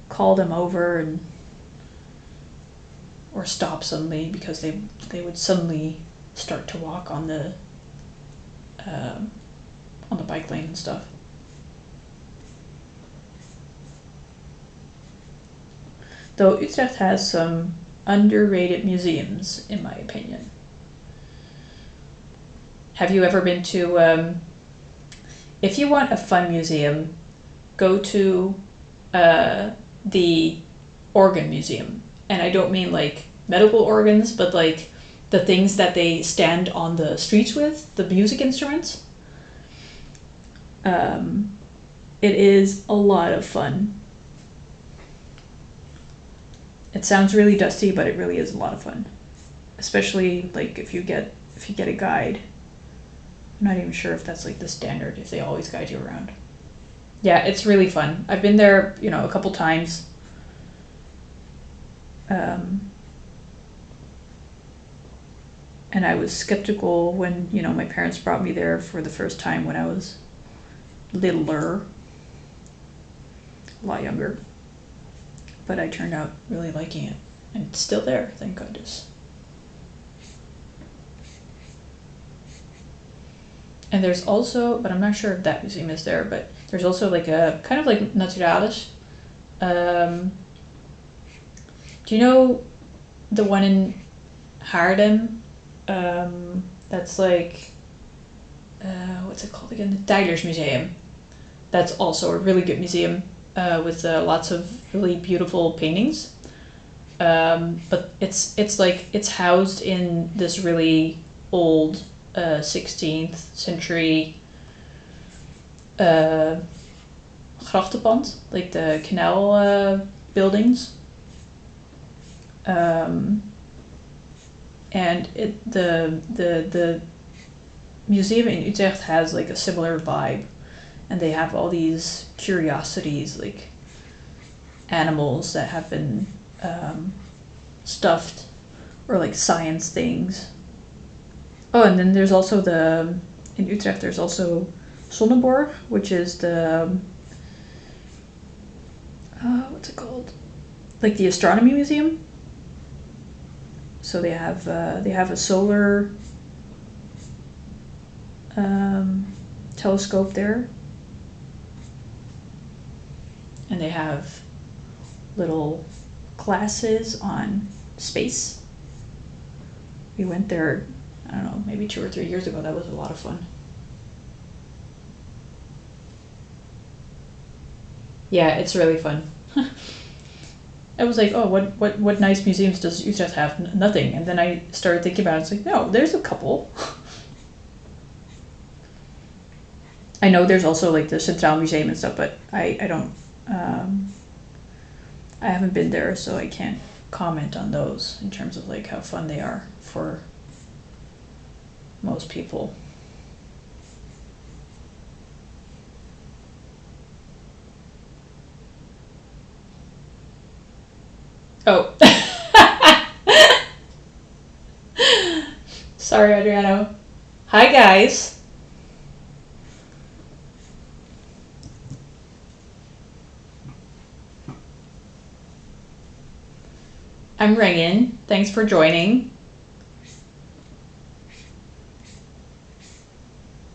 call them over or stop suddenly because they would suddenly start to walk on the bike lane and stuff. Though Utrecht has some underrated museums, in my opinion. Have you ever been to, if you want a fun museum, go to the Organ Museum and I don't mean like medical organs, but like the things that they stand on the streets with, the music instruments. It is a lot of fun. It sounds really dusty, but it really is a lot of fun. Especially like if you get a guide. I'm not even sure if that's like the standard, if they always guide you around. Yeah, it's really fun. I've been there, a couple times. And I was skeptical when, my parents brought me there for the first time when I was littler, a lot younger. But I turned out really liking it. And it's still there, thank goodness. And there's also, but I'm not sure if that museum is there, but there's also like a, kind of like Netherrealms. Do you know the one in Haarlem? That's like, what's it called again? The Tylers Museum. That's also a really good museum with lots of really beautiful paintings. But it's housed in this really old 16th century grachtenpand, like the canal buildings. And the museum in Utrecht has like a similar vibe, and they have all these curiosities, like animals that have been stuffed, or like science things. Oh, and then there's also in Utrecht there's also Sonneborg, which is the what's it called? Like the astronomy museum. So they have a solar telescope there, and they have little classes on space. We went there, I don't know, maybe 2 or 3 years ago. That was a lot of fun. Yeah, it's really fun. I was like, oh, what nice museums does Utrecht have? Nothing. And then I started thinking about it. It's like, no, there's a couple. I know there's also like the Centraal Museum and stuff, but I don't, I haven't been there, so I can't comment on those in terms of like how fun they are for most people. Oh. Sorry, Adriano. Hi, guys. I'm ringing. Thanks for joining.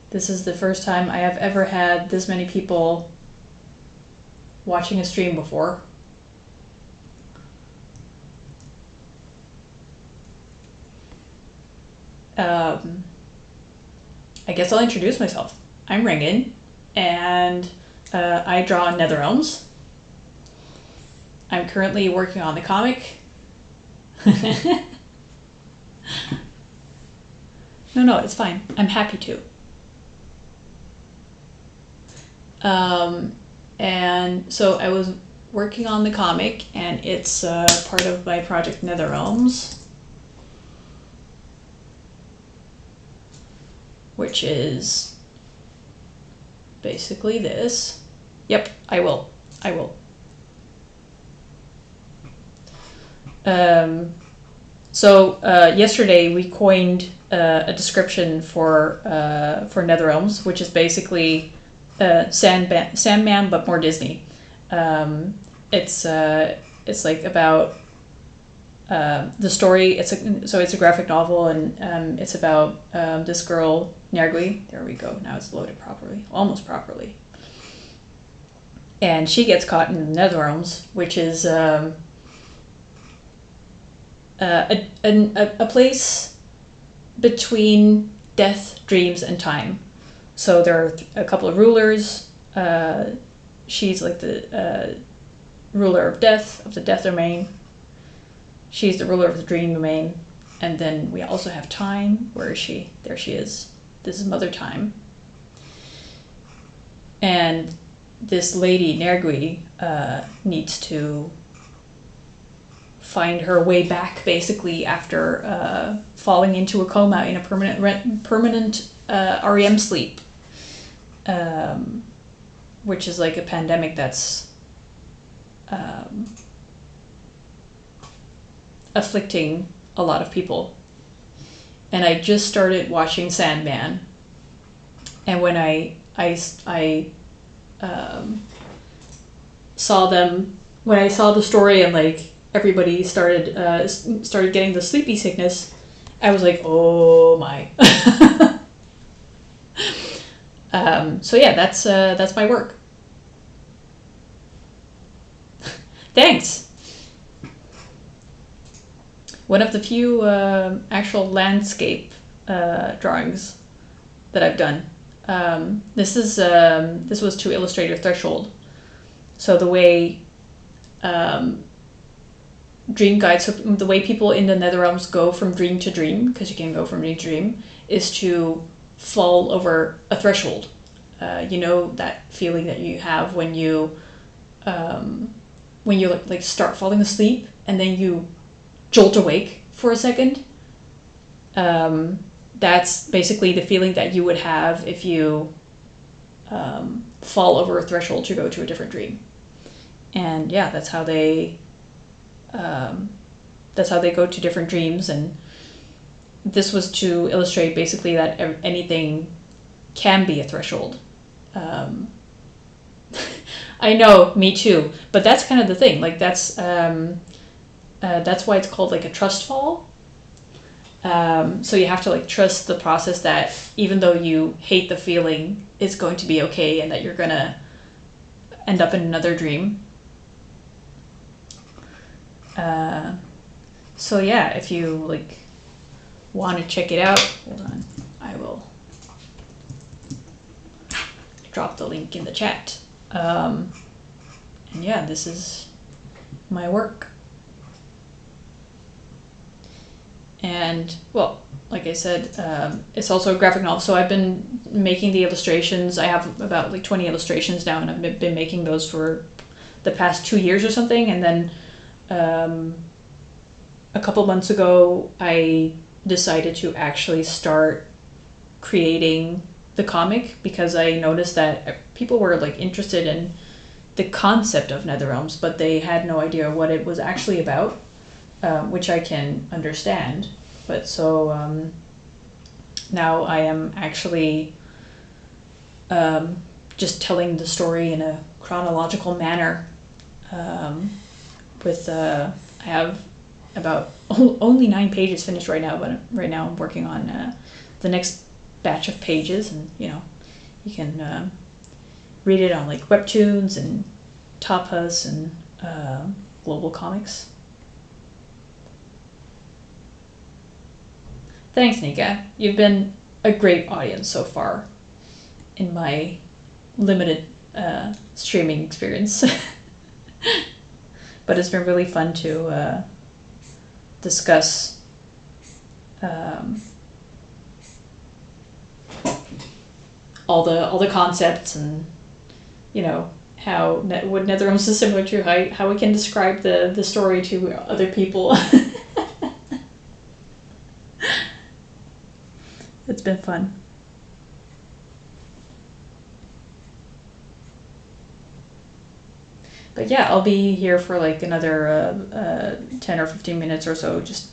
This is the first time I have ever had this many people watching a stream before. I guess I'll introduce myself. I'm Ringen, and I draw Netherrealms. I'm currently working on the comic. No, it's fine. I'm happy to. And so I was working on the comic, and it's part of my project Netherrealms, which is basically this. Yep, I will. So yesterday we coined a description for Netherrealms, which is basically Sandman, but more Disney. It's like about the story. It's a graphic novel, and it's about this girl Nergui. There we go. Now it's loaded properly, almost properly. And she gets caught in the Netherrealms, which is a place between death, dreams, and time. So there are a couple of rulers. She's like the ruler of death, of the death domain. she's the ruler of the dream domain. And then we also have time. Where is she? There she is. This is Mother Time. And this lady, Nergui, needs to find her way back, basically, after falling into a coma in a permanent REM sleep, which is like a pandemic that's afflicting a lot of people. And I just started watching Sandman, and when I saw them, when I saw the story and like everybody started getting the sleepy sickness, I was like, oh my. So yeah, that's my work. Thanks. One of the few actual landscape drawings that I've done. This was to Illustrator Threshold. So the way dream guides, so the way people in the Netherrealms go from dream to dream, because you can go from dream to dream, is to fall over a threshold. You know that feeling that you have when you like start falling asleep and then you jolt awake for a second. That's basically the feeling that you would have if you fall over a threshold to go to a different dream. And yeah, that's how they go to different dreams. And this was to illustrate basically that anything can be a threshold. I know, me too. But that's kind of the thing. Like that's why it's called like a trust fall. So you have to like trust the process that even though you hate the feeling, it's going to be okay, and that you're gonna end up in another dream. So yeah, if you like want to check it out, hold on, I will drop the link in the chat. And yeah, this is my work. And well, like I said, it's also a graphic novel. So I've been making the illustrations. I have about like 20 illustrations now, and I've been making those for the past 2 years or something. And then a couple months ago, I decided to actually start creating the comic, because I noticed that people were like interested in the concept of Netherrealms, but they had no idea what it was actually about. Which I can understand, but so now I am actually just telling the story in a chronological manner. With I have about only 9 pages finished right now, but right now I'm working on the next batch of pages, and you know, you can read it on like Webtoons and Tapas and Global Comics. Thanks, Nika. You've been a great audience so far in my limited streaming experience. But it's been really fun to discuss all the concepts, and you know how what Netherrealms is similar to, how we can describe the story to other people. It's been fun. But yeah, I'll be here for like another 10 or 15 minutes or so, just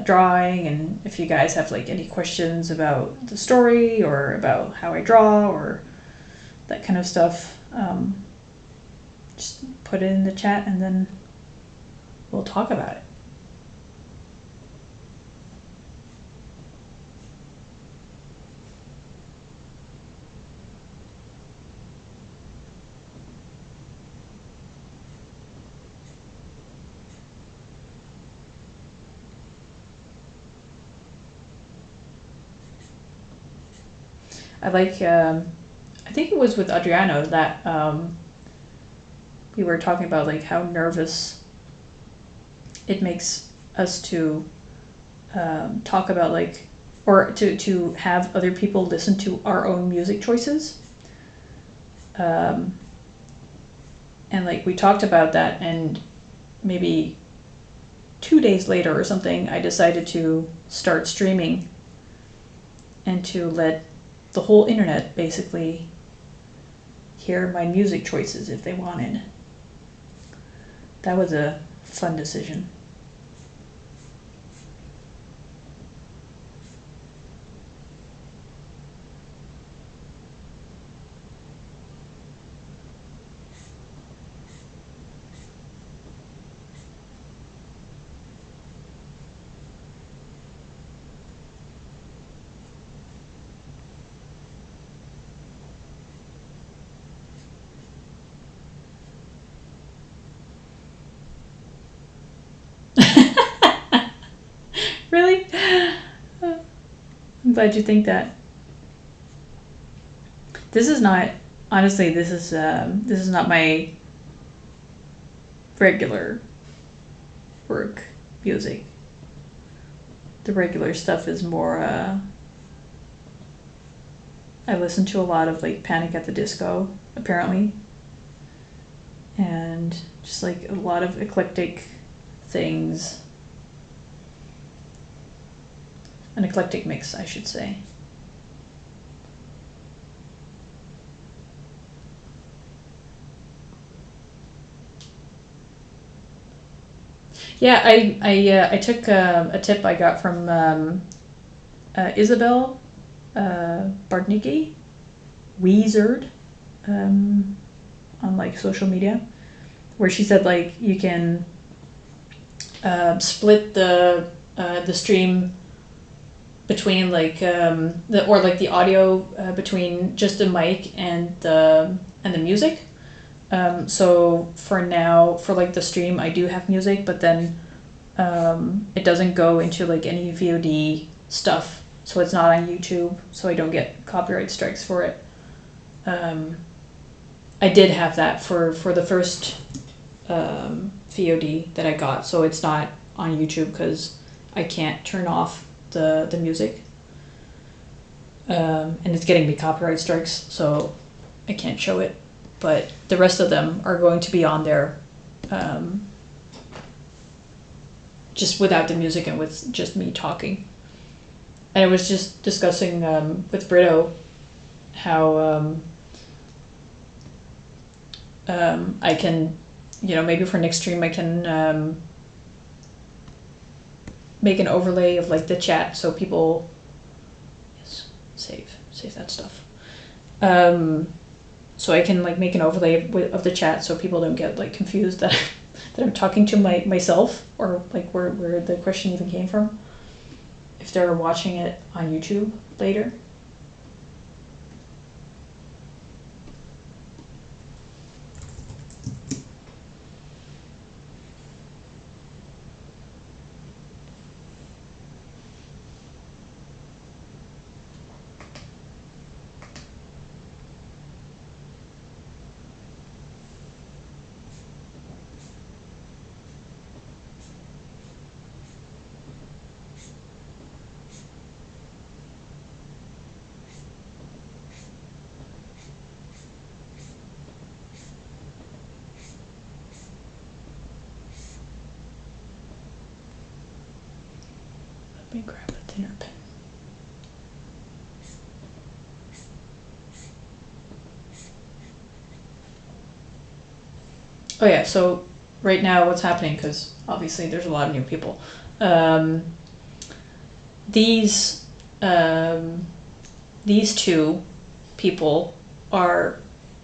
drawing. And if you guys have like any questions about the story or about how I draw or that kind of stuff, just put it in the chat and then we'll talk about it. I like, I think it was with Adriano that we were talking about like how nervous it makes us to talk about like, or to have other people listen to our own music choices. And like we talked about that, and maybe 2 days later or something, I decided to start streaming and to let the whole internet basically hear my music choices if they wanted. That was a fun decision. Really? I'm glad you think that. This is not, honestly, this is not my regular work music. The regular stuff is more, I listen to a lot of like Panic at the Disco, apparently. And just like a lot of eclectic things. An eclectic mix, I should say. Yeah, I took a tip I got from Isabel Bartnicki, Weezerd, on like social media, where she said like you can split the stream between like the audio between just the mic and the music. So for now, for like the stream, I do have music, but then it doesn't go into like any VOD stuff, so it's not on YouTube, so I don't get copyright strikes for it. I did have that for the first VOD that I got, so it's not on YouTube because I can't turn off the music, and it's getting me copyright strikes, so I can't show it. But the rest of them are going to be on there, just without the music and with just me talking. And I was just discussing with Brito how I can, maybe for next stream I can make an overlay of like the chat so people, yes, save that stuff. So I can like make an overlay of the chat so people don't get like confused that that I'm talking to myself, or like where the question even came from, if they're watching it on YouTube later. Let me grab a thinner pen. Oh yeah, so right now what's happening, because obviously there's a lot of new people. These two people are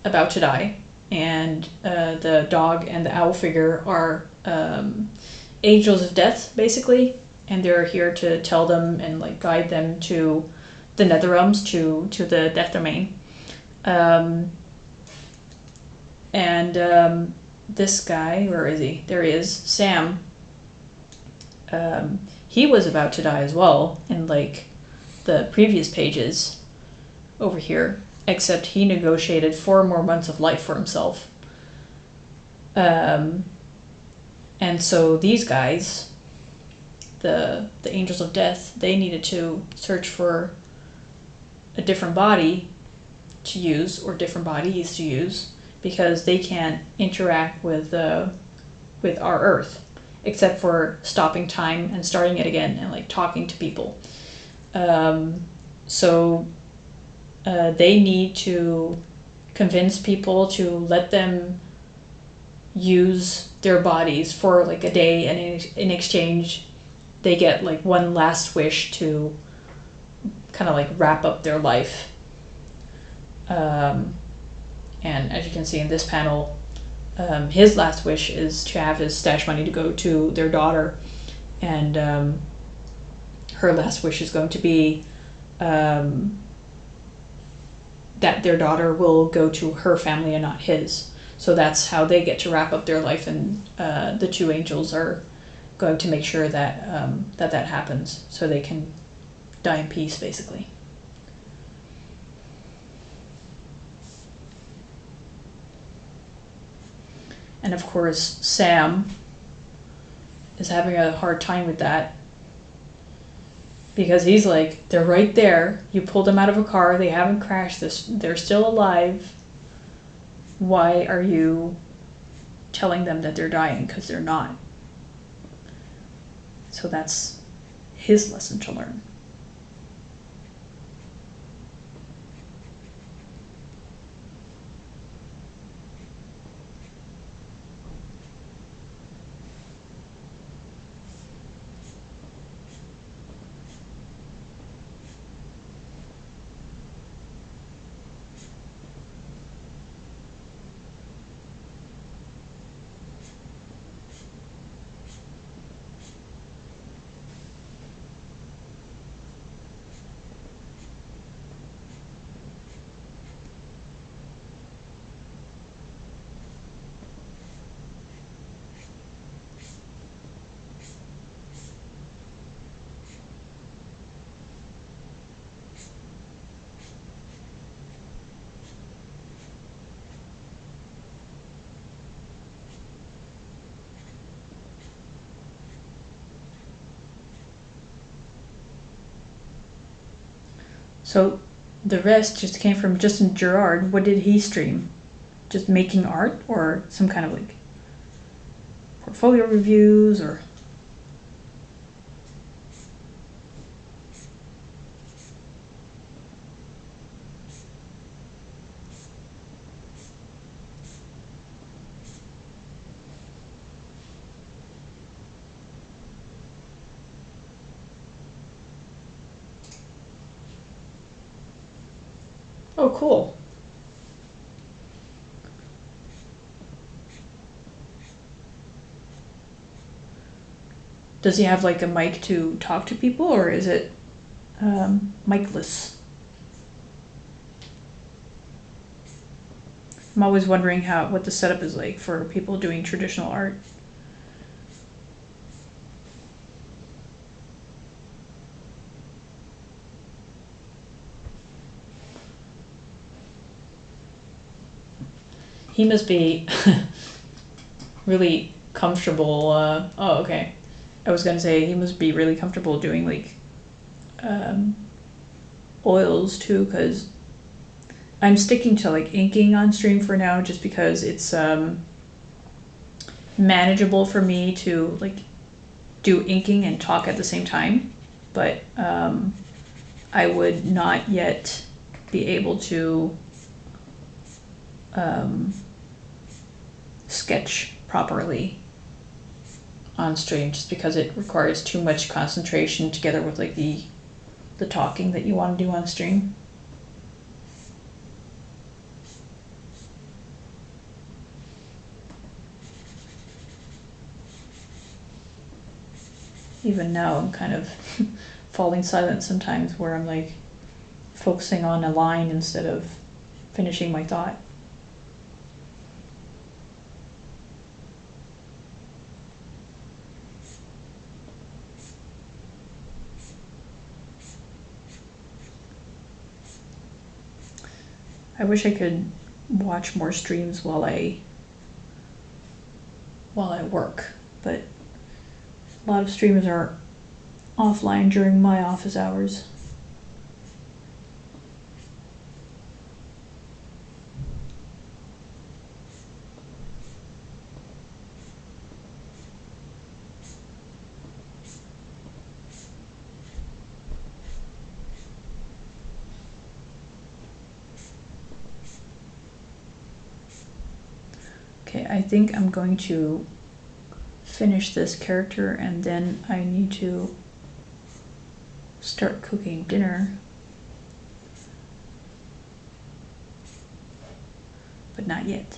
about to die, and the dog and the owl figure are angels of death, basically, and they're here to tell them and like guide them to the Netherrealms, to the death domain. And this guy, where is he? There he is, Sam. He was about to die as well in like the previous pages over here, except he negotiated 4 more months of life for himself. And And so these guys, the angels of death, they needed to search for a different body to use, or different bodies to use, because they can't interact with our Earth, except for stopping time and starting it again and like talking to people. So they need to convince people to let them use their bodies for like a day, and in exchange they get like one last wish to kind of like wrap up their life. And as you can see in this panel, his last wish is to have his stash money to go to their daughter, and her last wish is going to be that their daughter will go to her family and not his. So that's how they get to wrap up their life, and the two angels are going to make sure that that happens, so they can die in peace, basically. And of course, Sam is having a hard time with that, because he's like, they're right there. You pulled them out of a car. They haven't crashed this. They're still alive. Why are you telling them that they're dying? Because they're not. So that's his lesson to learn. So the rest just came from Justin Gerard. What did he stream? Just making art, or some kind of like portfolio reviews, or? Oh, cool. Does he have like a mic to talk to people, or is it micless? I'm always wondering what the setup is like for people doing traditional art. He must be really comfortable. Oh, okay. I was gonna say he must be really comfortable doing like oils too, because I'm sticking to like inking on stream for now, just because it's manageable for me to like do inking and talk at the same time. But I would not yet be able to sketch properly on stream, just because it requires too much concentration together with like the talking that you want to do on stream. Even now I'm kind of falling silent sometimes, where I'm like focusing on a line instead of finishing my thought. I wish I could watch more streams while I work, but a lot of streams are offline during my office hours. Okay, I think I'm going to finish this character and then I need to start cooking dinner. But not yet.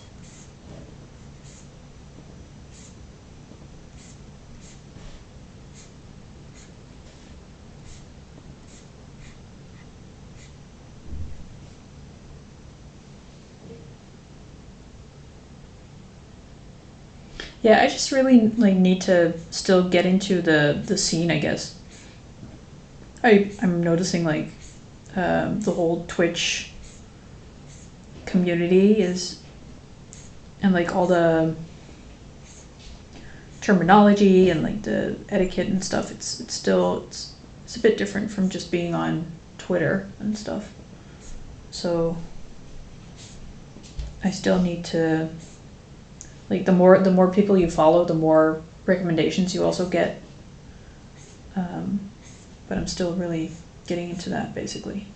Yeah, I just really like need to still get into the scene, I guess. I'm noticing like the whole Twitch community is, and like all the terminology and like the etiquette and stuff. It's still it's a bit different from just being on Twitter and stuff. So I still need to, like, the more people you follow, the more recommendations you also get. But I'm still really getting into that, basically.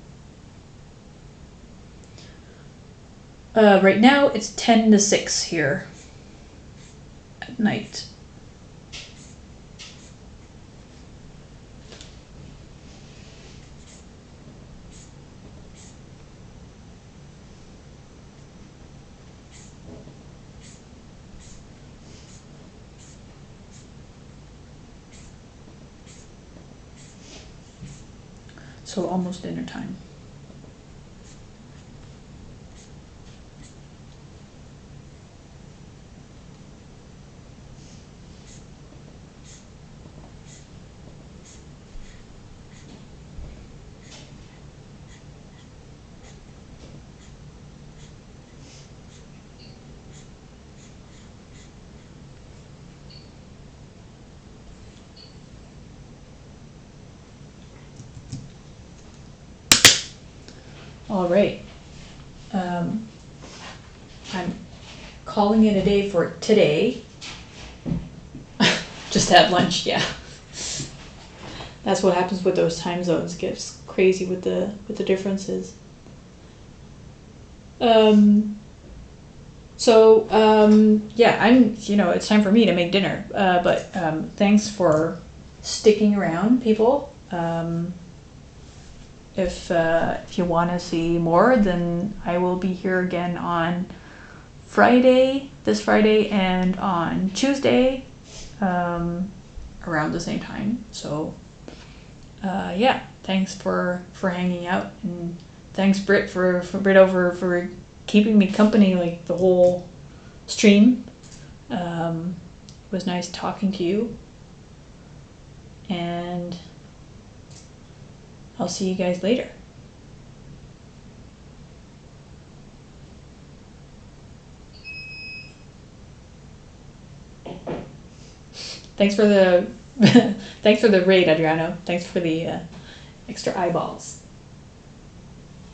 Right now it's 10 to 6 here at night. So almost dinner time. All right. I'm calling it a day for today. Just had lunch, yeah. That's what happens with those time zones. It gets crazy with the differences. Yeah, it's time for me to make dinner. But thanks for sticking around, people. If you want to see more, then I will be here again on this Friday, and on Tuesday, around the same time. So, yeah, thanks for hanging out, and thanks Britt for keeping me company like the whole stream. It was nice talking to you, and I'll see you guys later. Thanks for the thanks for the raid, Adriano. Thanks for the extra eyeballs.